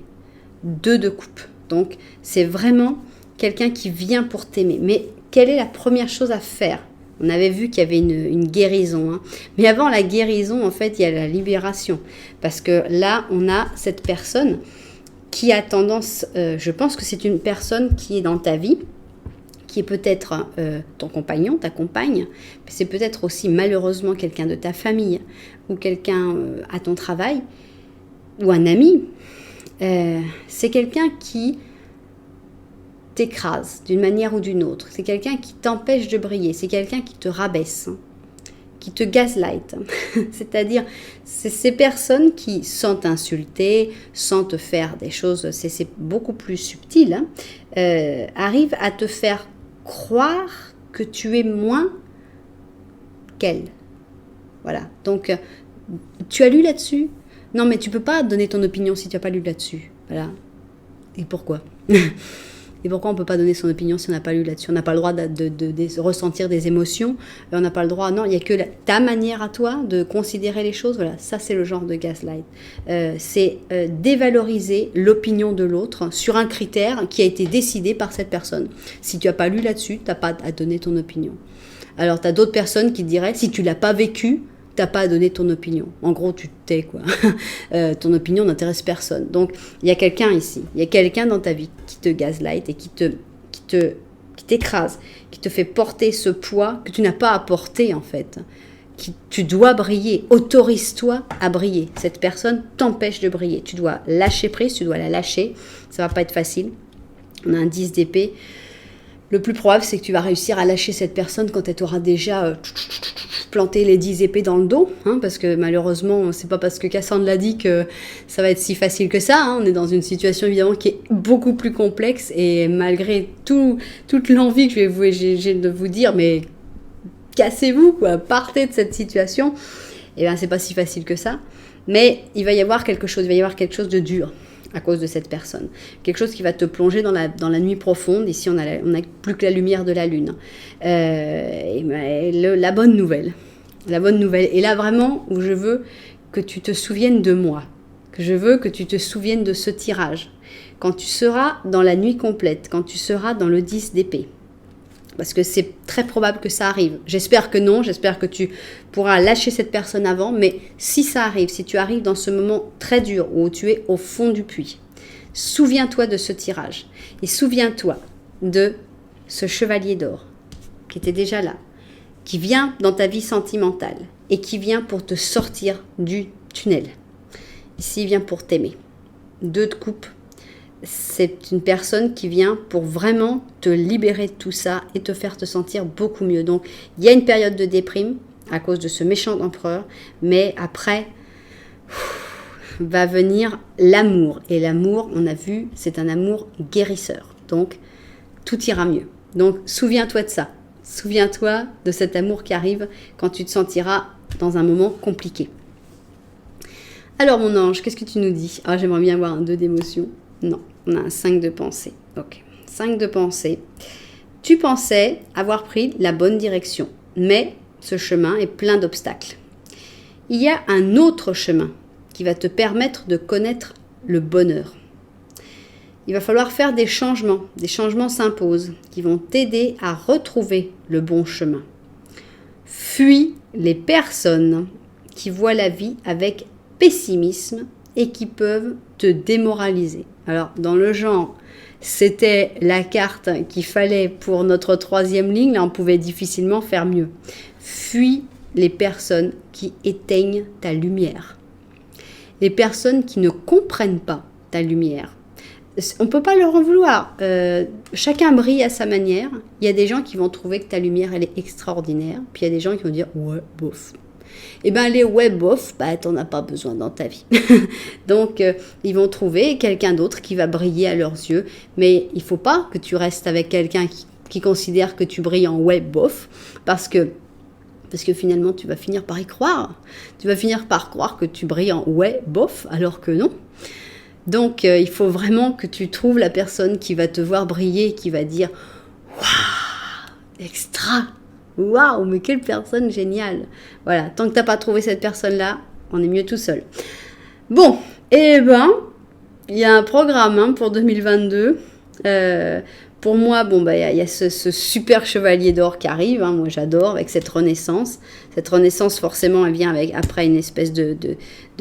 Speaker 1: 2 de coupe. Donc, c'est vraiment quelqu'un qui vient pour t'aimer. Mais quelle est la première chose à faire ? On avait vu qu'il y avait une guérison. Hein. Mais avant la guérison, en fait, il y a la libération. Parce que là, on a cette personne qui a tendance... je pense que c'est une personne qui est dans ta vie, qui est peut-être ton compagnon, ta compagne. Mais c'est peut-être aussi malheureusement quelqu'un de ta famille ou quelqu'un à ton travail ou un ami. C'est quelqu'un qui t'écrase d'une manière ou d'une autre. C'est quelqu'un qui t'empêche de briller. C'est quelqu'un qui te rabaisse, hein, qui te gaslight. C'est-à-dire, c'est ces personnes qui, sans t'insulter, sans te faire des choses, c'est beaucoup plus subtil, hein, arrivent à te faire croire que tu es moins qu'elle. Voilà. Donc, tu as lu là-dessus? Non, mais tu peux pas donner ton opinion si tu n'as pas lu là-dessus. Voilà. Et pourquoi? Et pourquoi on ne peut pas donner son opinion si on n'a pas lu là-dessus? On n'a pas le droit de ressentir des émotions. On n'a pas le droit... Non, il n'y a que ta manière à toi de considérer les choses. Voilà, ça c'est le genre de gaslight. C'est dévaloriser l'opinion de l'autre sur un critère qui a été décidé par cette personne. Si tu n'as pas lu là-dessus, tu n'as pas à donner ton opinion. Alors, tu as d'autres personnes qui te diraient, si tu ne l'as pas vécu, tu n'as pas à donner ton opinion. En gros, tu te tais, quoi. Ton opinion n'intéresse personne. Donc, il y a quelqu'un ici. Il y a quelqu'un dans ta vie qui te gaslight et qui t'écrase, qui te fait porter ce poids que tu n'as pas à porter, en fait. Tu dois briller. Autorise-toi à briller. Cette personne t'empêche de briller. Tu dois lâcher prise, tu dois la lâcher. Ça ne va pas être facile. On a un 10 d'épée. Le plus probable, c'est que tu vas réussir à lâcher cette personne quand elle t'aura déjà planté les 10 épées dans le dos. Hein, parce que malheureusement, c'est pas parce que Cassandre l'a dit que ça va être si facile que ça. Hein. On est dans une situation évidemment qui est beaucoup plus complexe. Et malgré toute l'envie que j'ai de vous dire, mais cassez-vous, quoi, partez de cette situation. Et bien, c'est pas si facile que ça. Mais il va y avoir quelque chose de dur à cause de cette personne. Quelque chose qui va te plonger dans la nuit profonde. Ici, on n'a plus que la lumière de la lune. La bonne nouvelle. Et là, vraiment, où je veux que tu te souviennes de moi. Que je veux que tu te souviennes de ce tirage. Quand tu seras dans la nuit complète, quand tu seras dans le 10 d'épée. Parce que c'est très probable que ça arrive. J'espère que non, j'espère que tu pourras lâcher cette personne avant, mais si ça arrive, si tu arrives dans ce moment très dur où tu es au fond du puits, souviens-toi de ce tirage et souviens-toi de ce chevalier d'or qui était déjà là, qui vient dans ta vie sentimentale et qui vient pour te sortir du tunnel. Ici, il vient pour t'aimer. 2 de coupe. C'est une personne qui vient pour vraiment te libérer de tout ça et te faire te sentir beaucoup mieux. Donc, il y a une période de déprime à cause de ce méchant empereur, mais après, va venir l'amour. Et l'amour, on a vu, c'est un amour guérisseur. Donc, tout ira mieux. Donc, souviens-toi de ça. Souviens-toi de cet amour qui arrive quand tu te sentiras dans un moment compliqué. Alors, mon ange, qu'est-ce que tu nous dis? Ah, j'aimerais bien avoir un 2 d'émotion. Non, on a un 5 de pensée. Ok, 5 de pensée. Tu pensais avoir pris la bonne direction, mais ce chemin est plein d'obstacles. Il y a un autre chemin qui va te permettre de connaître le bonheur. Il va falloir faire des changements s'imposent qui vont t'aider à retrouver le bon chemin. Fuis les personnes qui voient la vie avec pessimisme et qui peuvent te démoraliser. Alors, dans le genre, c'était la carte qu'il fallait pour notre 3e ligne, là on pouvait difficilement faire mieux. Fuis les personnes qui éteignent ta lumière. Les personnes qui ne comprennent pas ta lumière. On ne peut pas leur en vouloir. Chacun brille à sa manière. Il y a des gens qui vont trouver que ta lumière, elle est extraordinaire. Puis il y a des gens qui vont dire « ouais, bof ». Eh bien, les « ouais, bof », t'en as pas besoin dans ta vie. Donc, ils vont trouver quelqu'un d'autre qui va briller à leurs yeux. Mais il ne faut pas que tu restes avec quelqu'un qui considère que tu brilles en « ouais, bof », parce que finalement, tu vas finir par y croire. Tu vas finir par croire que tu brilles en « ouais, bof », alors que non. Donc, il faut vraiment que tu trouves la personne qui va te voir briller, qui va dire « waouh, extra, waouh, mais quelle personne géniale !» Voilà, tant que tu n'as pas trouvé cette personne-là, on est mieux tout seul. Bon, eh ben, il y a un programme pour 2022. Pour moi, il y a ce super chevalier d'or qui arrive. Moi, j'adore avec cette renaissance. Cette renaissance, forcément, elle vient après une espèce de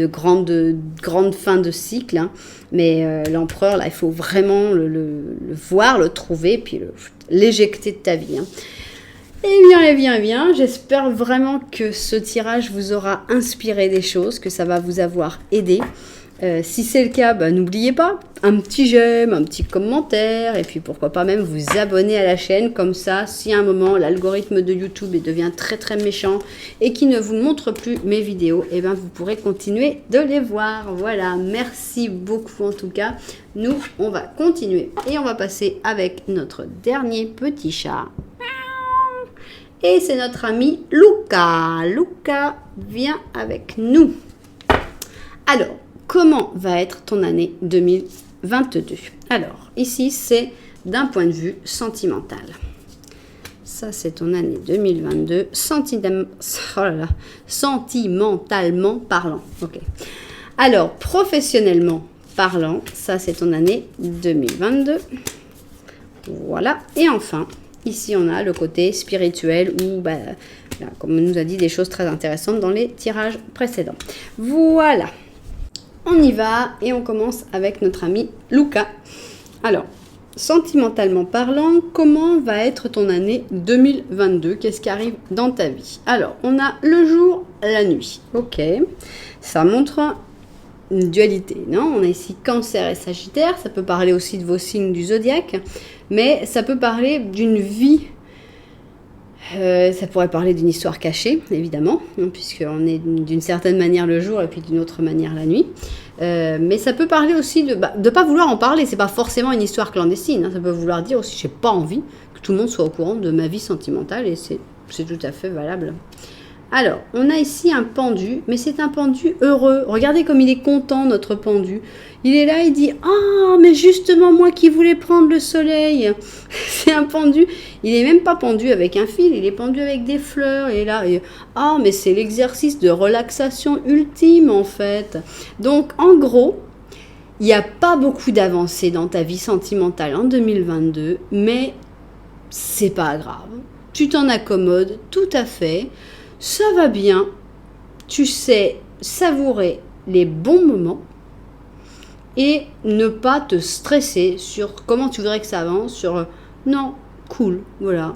Speaker 1: grande fin de cycle. Mais l'empereur, là, il faut vraiment le voir, le trouver, puis l'éjecter de ta vie. Eh bien, j'espère vraiment que ce tirage vous aura inspiré des choses, que ça va vous avoir aidé. Si c'est le cas, n'oubliez pas, un petit j'aime, un petit commentaire, et puis pourquoi pas même vous abonner à la chaîne, comme ça, si à un moment l'algorithme de YouTube devient très très méchant et qui ne vous montre plus mes vidéos, eh bien vous pourrez continuer de les voir. Voilà, merci beaucoup en tout cas. Nous, on va continuer et on va passer avec notre dernier petit chat. Et c'est notre ami Luca. Luca, viens avec nous. Alors, comment va être ton année 2022? Alors, ici, c'est d'un point de vue sentimental. Ça, c'est ton année 2022, sentimentalement parlant. Ok. Alors, professionnellement parlant, ça, c'est ton année 2022. Voilà. Et enfin, ici, on a le côté spirituel où, comme on nous a dit, des choses très intéressantes dans les tirages précédents. Voilà. On y va et on commence avec notre ami Luca. Alors, sentimentalement parlant, comment va être ton année 2022? Qu'est-ce qui arrive dans ta vie? Alors, on a le jour, la nuit. Ok, ça montre une dualité, non? On a ici Cancer et Sagittaire. Ça peut parler aussi de vos signes du zodiaque, mais ça peut parler d'une vie. Ça pourrait parler d'une histoire cachée, évidemment, puisqu'on est d'une certaine manière le jour et puis d'une autre manière la nuit. Mais ça peut parler aussi de ne pas vouloir en parler. C'est pas forcément une histoire clandestine. Ça peut vouloir dire aussi, j'ai pas envie que tout le monde soit au courant de ma vie sentimentale et c'est tout à fait valable. Alors, on a ici un pendu, mais c'est un pendu heureux. Regardez comme il est content, notre pendu. Il est là, il dit « Ah, mais justement, moi qui voulais prendre le soleil !» C'est un pendu. Il n'est même pas pendu avec un fil, il est pendu avec des fleurs. Et là, ah, mais c'est l'exercice de relaxation ultime, en fait. Donc, en gros, il n'y a pas beaucoup d'avancées dans ta vie sentimentale en 2022, mais c'est pas grave. Tu t'en accommodes tout à fait. Ça va bien, tu sais savourer les bons moments et ne pas te stresser sur comment tu voudrais que ça avance, sur non, cool, voilà,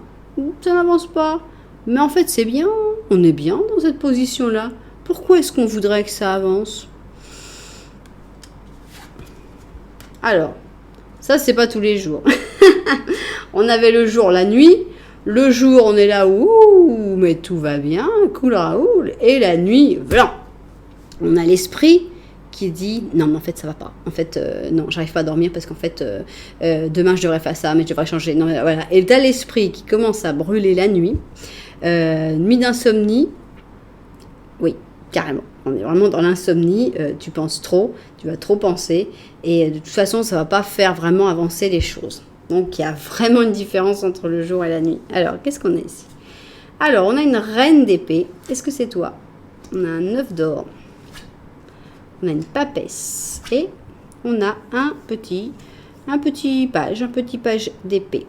Speaker 1: ça n'avance pas, mais en fait c'est bien, on est bien dans cette position-là, pourquoi est-ce qu'on voudrait que ça avance? Alors, ça c'est pas tous les jours, on avait le jour, la nuit. Le jour, on est là, ouh, mais tout va bien, cool Raoul. Et la nuit, blanc. On a l'esprit qui dit non mais en fait ça va pas, en fait non j'arrive pas à dormir parce qu'en fait demain je devrais faire ça mais je devrais changer, non mais voilà, et t'as l'esprit qui commence à brûler la nuit, nuit d'insomnie, oui carrément, on est vraiment dans l'insomnie, tu penses trop, tu vas trop penser et de toute façon ça va pas faire vraiment avancer les choses. Donc il y a vraiment une différence entre le jour et la nuit. Alors qu'est-ce qu'on a ici? Alors on a une reine d'épée, est-ce que c'est toi? On a un 9 d'or, on a une papesse et on a un petit page d'épée.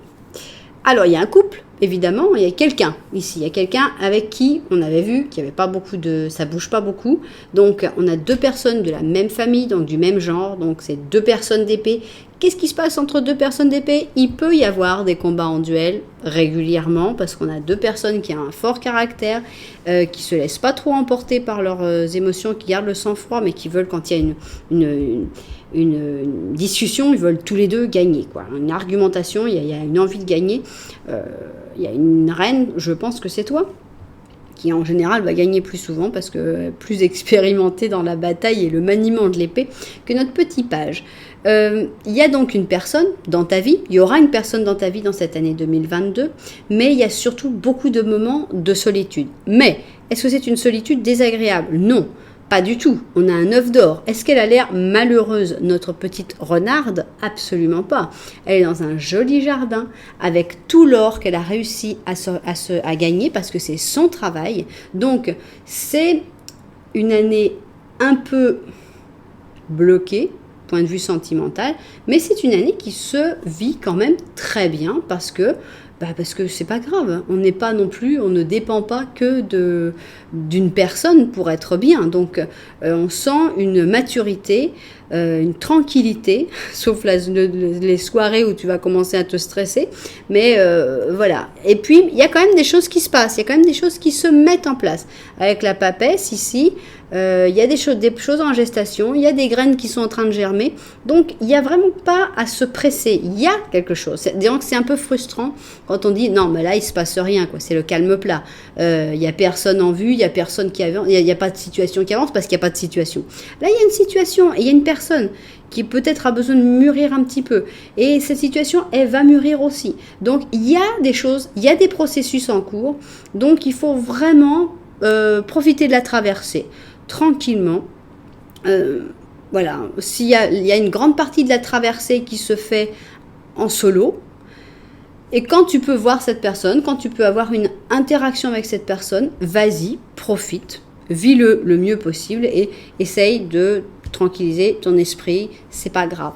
Speaker 1: Alors il y a un couple, évidemment, il y a quelqu'un ici, il y a quelqu'un avec qui on avait vu qu'il n'y avait pas beaucoup de... ça bouge pas beaucoup, donc on a deux personnes de la même famille, donc du même genre, donc c'est deux personnes d'épée. Qu'est-ce qui se passe entre deux personnes d'épée? Il peut y avoir des combats en duel régulièrement, parce qu'on a deux personnes qui ont un fort caractère, qui se laissent pas trop emporter par leurs émotions, qui gardent le sang-froid, mais qui veulent, quand il y a une discussion, ils veulent tous les deux gagner, quoi. Une argumentation, il y a une envie de gagner. Il y a une reine, je pense que c'est toi, qui en général va gagner plus souvent parce que plus expérimentée dans la bataille et le maniement de l'épée que notre petit page. Il y a donc une personne dans ta vie, il y aura une personne dans ta vie dans cette année 2022, mais il y a surtout beaucoup de moments de solitude. Mais est-ce que c'est une solitude désagréable? Non. Pas du tout, on a un 9 d'or. Est-ce qu'elle a l'air malheureuse, notre petite renarde? Absolument pas. Elle est dans un joli jardin avec tout l'or qu'elle a réussi à gagner parce que c'est son travail. Donc c'est une année un peu bloquée, point de vue sentimental, mais c'est une année qui se vit quand même très bien parce que c'est pas grave, on n'est pas non plus, on ne dépend pas que d'une personne pour être bien. Donc on sent une maturité, une tranquillité, sauf les soirées où tu vas commencer à te stresser. Mais voilà. Et puis il y a quand même des choses qui se passent, il y a quand même des choses qui se mettent en place. Avec la papesse ici, il y a des choses en gestation, il y a des graines qui sont en train de germer. Donc il n'y a vraiment pas à se presser, il y a quelque chose. C'est un peu frustrant quand on dit non mais là il se passe rien, quoi. C'est le calme plat, il n'y a personne en vue, il n'y a personne qui avance, il n'y a pas de situation qui avance parce qu'il n'y a pas de situation. Là il y a une situation et il y a une personne qui peut-être a besoin de mûrir un petit peu, et cette situation elle va mûrir aussi. Donc il y a des choses, il y a des processus en cours, donc il faut vraiment profiter de la traversée tranquillement. Voilà, il y a une grande partie de la traversée qui se fait en solo. Et quand tu peux voir cette personne, quand tu peux avoir une interaction avec cette personne, vas-y, profite, vis-le le mieux possible et essaye de tranquilliser ton esprit, c'est pas grave,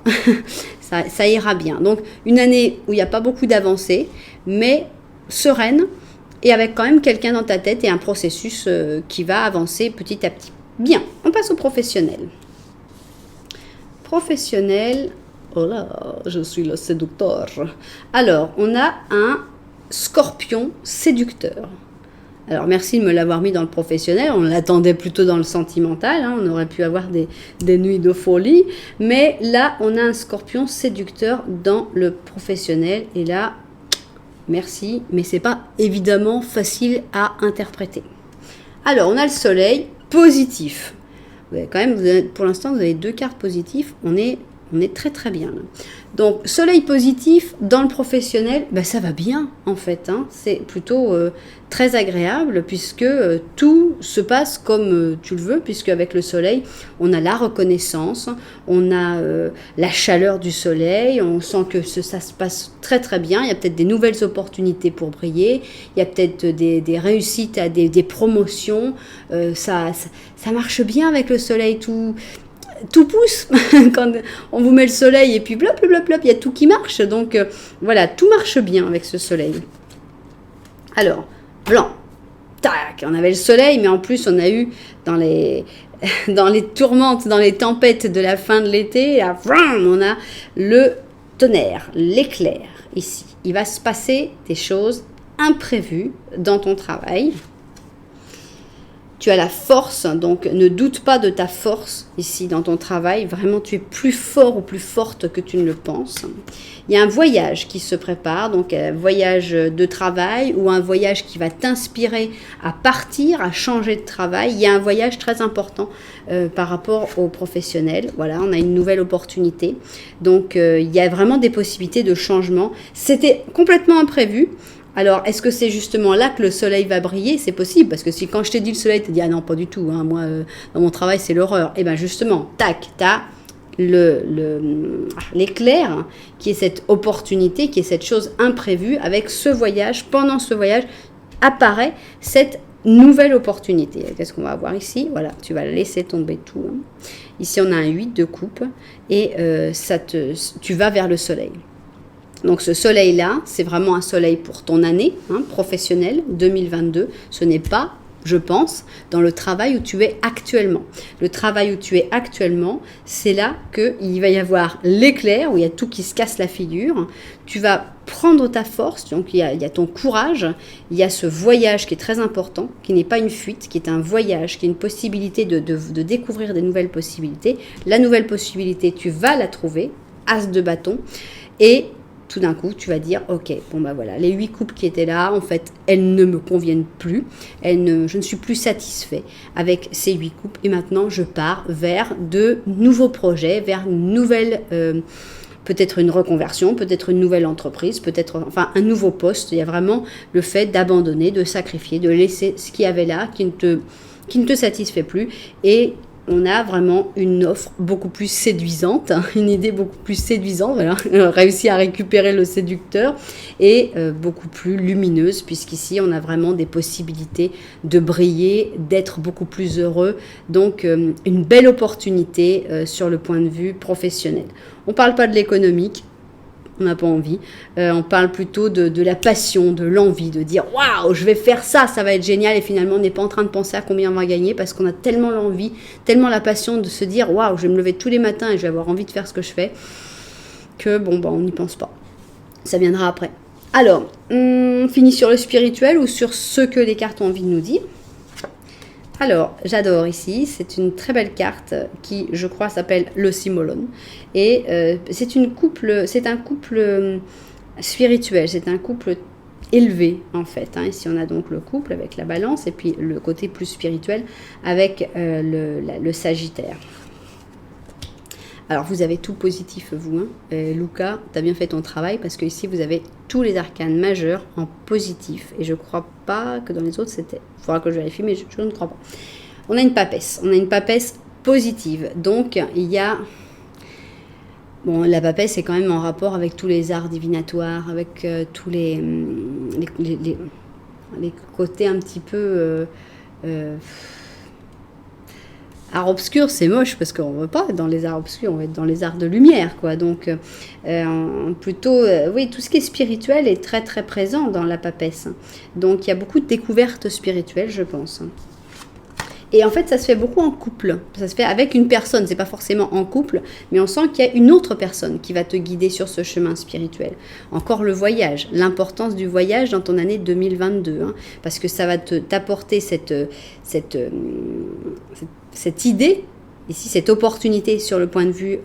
Speaker 1: ça ira bien. Donc une année où il n'y a pas beaucoup d'avancées, mais sereine et avec quand même quelqu'un dans ta tête et un processus qui va avancer petit à petit. Bien, on passe au professionnel. Professionnel, oh là, je suis le séducteur. Alors, on a un scorpion séducteur. Alors, merci de me l'avoir mis dans le professionnel. On l'attendait plutôt dans le sentimental. On aurait pu avoir des nuits de folie. Mais là, on a un scorpion séducteur dans le professionnel. Et là, merci. Mais c'est pas évidemment facile à interpréter. Alors, on a le soleil positif. Quand même, pour l'instant, vous avez deux cartes positives. On est très très bien là. Donc soleil positif dans le professionnel, ça va bien en fait, c'est plutôt très agréable puisque tout se passe comme tu le veux, puisque avec le soleil on a la reconnaissance, on a la chaleur du soleil, on sent que ça se passe très très bien, il y a peut-être des nouvelles opportunités pour briller, il y a peut-être des réussites à des promotions, ça marche bien avec le soleil, tout pousse quand on vous met le soleil et puis blop, blop, blop, il y a tout qui marche. Donc voilà, tout marche bien avec ce soleil. Alors, blanc, tac, on avait le soleil, mais en plus on a eu dans les tourmentes, dans les tempêtes de la fin de l'été, là, on a le tonnerre, l'éclair ici. Il va se passer des choses imprévues dans ton travail. Tu as la force, donc ne doute pas de ta force ici dans ton travail. Vraiment, tu es plus fort ou plus forte que tu ne le penses. Il y a un voyage qui se prépare, donc un voyage de travail ou un voyage qui va t'inspirer à partir, à changer de travail. Il y a un voyage très important par rapport aux professionnels. Voilà, on a une nouvelle opportunité. Donc, il y a vraiment des possibilités de changement. C'était complètement imprévu. Alors, est-ce que c'est justement là que le soleil va briller? C'est possible, parce que si quand je t'ai dit le soleil, tu te dis « Ah non, pas du tout, hein, moi, dans mon travail, c'est l'horreur. » Eh bien, justement, tac, t'as l'éclair, qui est cette opportunité, qui est cette chose imprévue. Avec ce voyage, pendant ce voyage, apparaît cette nouvelle opportunité. Qu'est-ce qu'on va avoir ici? Voilà, tu vas laisser tomber tout. Hein. Ici, on a un 8 de coupe, et tu vas vers le soleil. Donc ce soleil-là, c'est vraiment un soleil pour ton année professionnelle 2022. Ce n'est pas, je pense, dans le travail où tu es actuellement. Le travail où tu es actuellement, c'est là qu'il va y avoir l'éclair, où il y a tout qui se casse la figure. Tu vas prendre ta force, donc il y a ton courage, il y a ce voyage qui est très important, qui n'est pas une fuite, qui est un voyage, qui est une possibilité de découvrir des nouvelles possibilités. La nouvelle possibilité, tu vas la trouver, as de bâton, et tout d'un coup, tu vas dire, ok, bon bah voilà, les 8 coupes qui étaient là, en fait, elles ne me conviennent plus, je ne suis plus satisfait avec ces 8 coupes, et maintenant, je pars vers de nouveaux projets, vers une nouvelle, peut-être une reconversion, peut-être une nouvelle entreprise, peut-être, enfin, un nouveau poste. Il y a vraiment le fait d'abandonner, de sacrifier, de laisser ce qu'il y avait là, qui ne te satisfait plus, et on a vraiment une offre beaucoup plus séduisante, une idée beaucoup plus séduisante, voilà, réussi à récupérer le séducteur, et beaucoup plus lumineuse, puisqu'ici on a vraiment des possibilités de briller, d'être beaucoup plus heureux, donc une belle opportunité sur le point de vue professionnel. On ne parle pas de l'économique, on n'a pas envie, on parle plutôt de la passion, de l'envie, de dire « Waouh, je vais faire ça, ça va être génial » et finalement on n'est pas en train de penser à combien on va gagner parce qu'on a tellement l'envie, tellement la passion de se dire « Waouh, je vais me lever tous les matins et je vais avoir envie de faire ce que je fais » que bon, bah, on n'y pense pas. Ça viendra après. Alors, on finit sur le spirituel ou sur ce que les cartes ont envie de nous dire. Alors, j'adore ici, c'est une très belle carte qui, je crois, s'appelle le Simolon. Et c'est un couple spirituel, c'est un couple élevé en fait. Hein. Ici, on a donc le couple avec la balance et puis le côté plus spirituel avec le Sagittaire. Alors, vous avez tout positif, vous. Hein. Luca, tu as bien fait ton travail parce que ici, vous avez tous les arcanes majeurs en positif. Et je ne crois pas que dans les autres, c'était... Il faudra que je vérifie, mais je ne crois pas. On a une papesse. On a une papesse positive. Donc, il y a... Bon, la papesse est quand même en rapport avec tous les arts divinatoires, avec tous les côtés un petit peu... Art obscur, c'est moche parce qu'on ne veut pas être dans les arts obscurs, on va être dans les arts de lumière, quoi. Donc, plutôt, oui, tout ce qui est spirituel est très très présent dans la papesse. Donc, il y a beaucoup de découvertes spirituelles, je pense. Et en fait, ça se fait beaucoup en couple. Ça se fait avec une personne. C'est pas forcément en couple, mais on sent qu'il y a une autre personne qui va te guider sur ce chemin spirituel. Encore le voyage, l'importance du voyage dans ton année 2022, hein, parce que ça va t'apporter cette idée, ici, cette opportunité sur le point de vue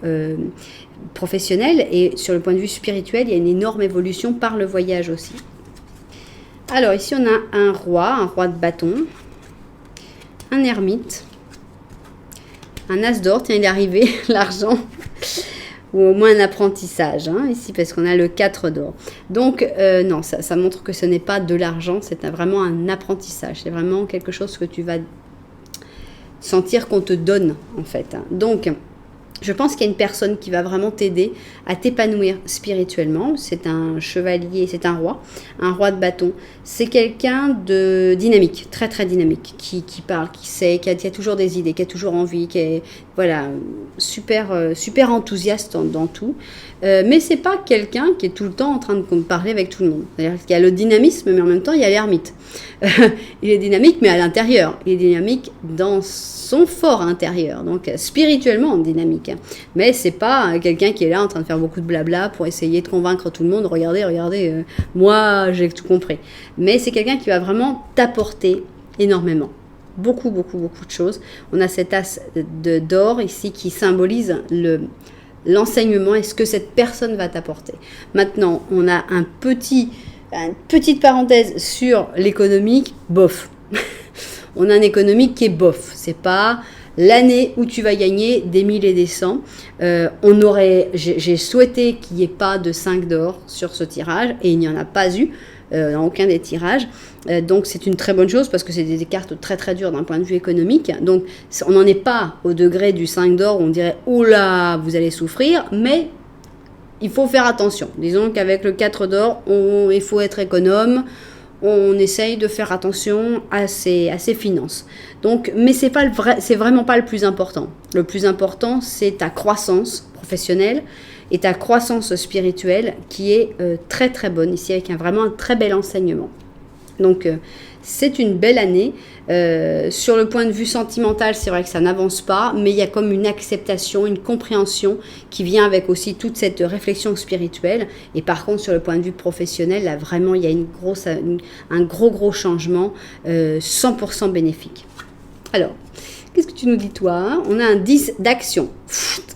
Speaker 1: professionnel et sur le point de vue spirituel, il y a une énorme évolution par le voyage aussi. Alors ici, on a un roi de bâton, un ermite, un as d'or, tiens, il est arrivé, l'argent, ou au moins un apprentissage, hein, ici, parce qu'on a le 4 d'or. Donc, non, ça montre que ce n'est pas de l'argent, c'est vraiment un apprentissage, c'est vraiment quelque chose que tu vas sentir qu'on te donne, en fait. Hein. Donc, je pense qu'il y a une personne qui va vraiment t'aider à t'épanouir spirituellement. C'est un chevalier, c'est un roi de bâton. C'est quelqu'un de dynamique, très très dynamique, qui parle, qui sait, qui a toujours des idées, qui a toujours envie, qui est voilà, super enthousiaste dans tout. Mais c'est pas quelqu'un qui est tout le temps en train de parler avec tout le monde. C'est-à-dire qu'il y a le dynamisme, mais en même temps, il y a l'ermite. Il est dynamique, mais à l'intérieur. Il est dynamique dans son fort intérieur, donc spirituellement dynamique. Mais c'est pas quelqu'un qui est là en train de faire beaucoup de blabla pour essayer de convaincre tout le monde. Regardez, moi j'ai tout compris. Mais c'est quelqu'un qui va vraiment t'apporter énormément. beaucoup, beaucoup, beaucoup de choses. On a cet as d'or ici qui symbolise l'enseignement et ce que cette personne va t'apporter. Maintenant, on a une petite parenthèse sur l'économique, bof. On a un économique qui est bof. C'est pas l'année où tu vas gagner des 1000 et des 100. J'ai souhaité qu'il n'y ait pas de 5 d'or sur ce tirage et il n'y en a pas eu dans aucun des tirages. Donc c'est une très bonne chose parce que c'est des cartes très très dures d'un point de vue économique. Donc on n'en est pas au degré du 5 d'or où on dirait « Oula, vous allez souffrir », mais il faut faire attention. Disons qu'avec le 4 d'or, il faut être économe. On essaye de faire attention à ses finances. Donc, mais c'est vraiment pas le plus important. Le plus important, c'est ta croissance professionnelle et ta croissance spirituelle qui est très très bonne ici avec vraiment un très bel enseignement. Donc, c'est une belle année. Sur le point de vue sentimental, c'est vrai que ça n'avance pas, mais il y a comme une acceptation, une compréhension qui vient avec aussi toute cette réflexion spirituelle. Et par contre, sur le point de vue professionnel, là vraiment, il y a un gros changement 100% bénéfique. Alors, qu'est-ce que tu nous dis toi? On a un 10 d'action.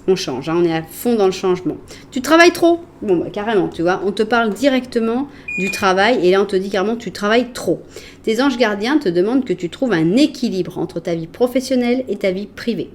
Speaker 1: On change, on est à fond dans le changement. Tu travailles trop? Bon, bah, carrément, tu vois, on te parle directement du travail et là on te dit carrément tu travailles trop. Tes anges gardiens te demandent que tu trouves un équilibre entre ta vie professionnelle et ta vie privée.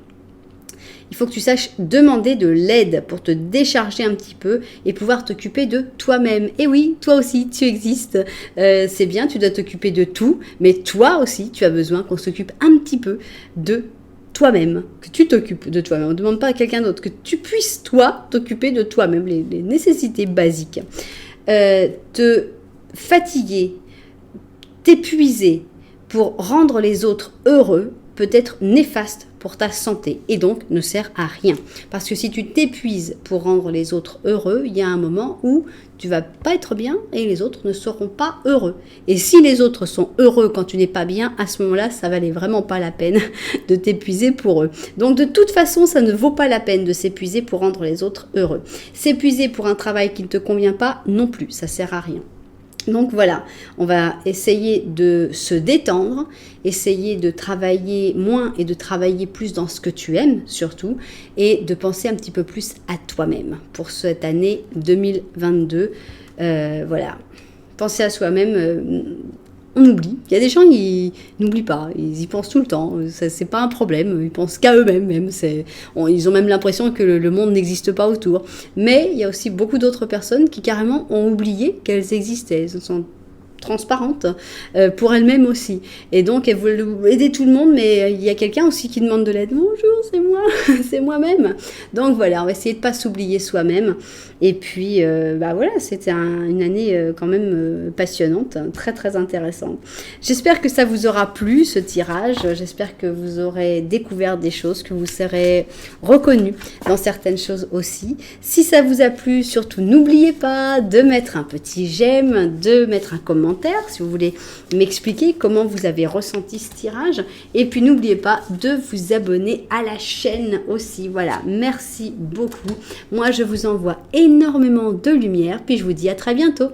Speaker 1: Il faut que tu saches demander de l'aide pour te décharger un petit peu et pouvoir t'occuper de toi-même. Et oui, toi aussi, tu existes. C'est bien, tu dois t'occuper de tout, mais toi aussi, tu as besoin qu'on s'occupe un petit peu de toi-même, que tu t'occupes de toi-même. On ne demande pas à quelqu'un d'autre, que tu puisses, toi, t'occuper de toi-même, les nécessités basiques. Te fatiguer, t'épuiser pour rendre les autres heureux peut être néfaste pour ta santé et donc ne sert à rien. Parce que si tu t'épuises pour rendre les autres heureux, il y a un moment où tu vas pas être bien et les autres ne seront pas heureux. Et si les autres sont heureux quand tu n'es pas bien, à ce moment-là, ça valait vraiment pas la peine de t'épuiser pour eux. Donc de toute façon, ça ne vaut pas la peine de s'épuiser pour rendre les autres heureux. S'épuiser pour un travail qui ne te convient pas, non plus, ça sert à rien. Donc voilà, on va essayer de se détendre, essayer de travailler moins et de travailler plus dans ce que tu aimes surtout et de penser un petit peu plus à toi-même pour cette année 2022. Voilà, penser à soi-même, on oublie. Il y a des gens qui n'oublient pas, ils y pensent tout le temps, c'est pas un problème, ils pensent qu'à eux-mêmes même. Ils ont même l'impression que le monde n'existe pas autour. Mais il y a aussi beaucoup d'autres personnes qui carrément ont oublié qu'elles existaient, elles sont transparentes pour elles-mêmes aussi. Et donc elles veulent aider tout le monde, mais il y a quelqu'un aussi qui demande de l'aide. Bonjour, c'est moi, c'est moi-même. Donc voilà, on va essayer de ne pas s'oublier soi-même. Et puis voilà, c'était une année quand même passionnante, très très intéressante. J'espère que ça vous aura plu ce tirage. J'espère que vous aurez découvert des choses, que vous serez reconnus dans certaines choses aussi. Si ça vous a plu, surtout n'oubliez pas de mettre un petit j'aime, de mettre un commentaire si vous voulez m'expliquer comment vous avez ressenti ce tirage. Et puis n'oubliez pas de vous abonner à la chaîne aussi. Voilà, merci beaucoup. Moi je vous envoie énormément de lumière, puis je vous dis à très bientôt.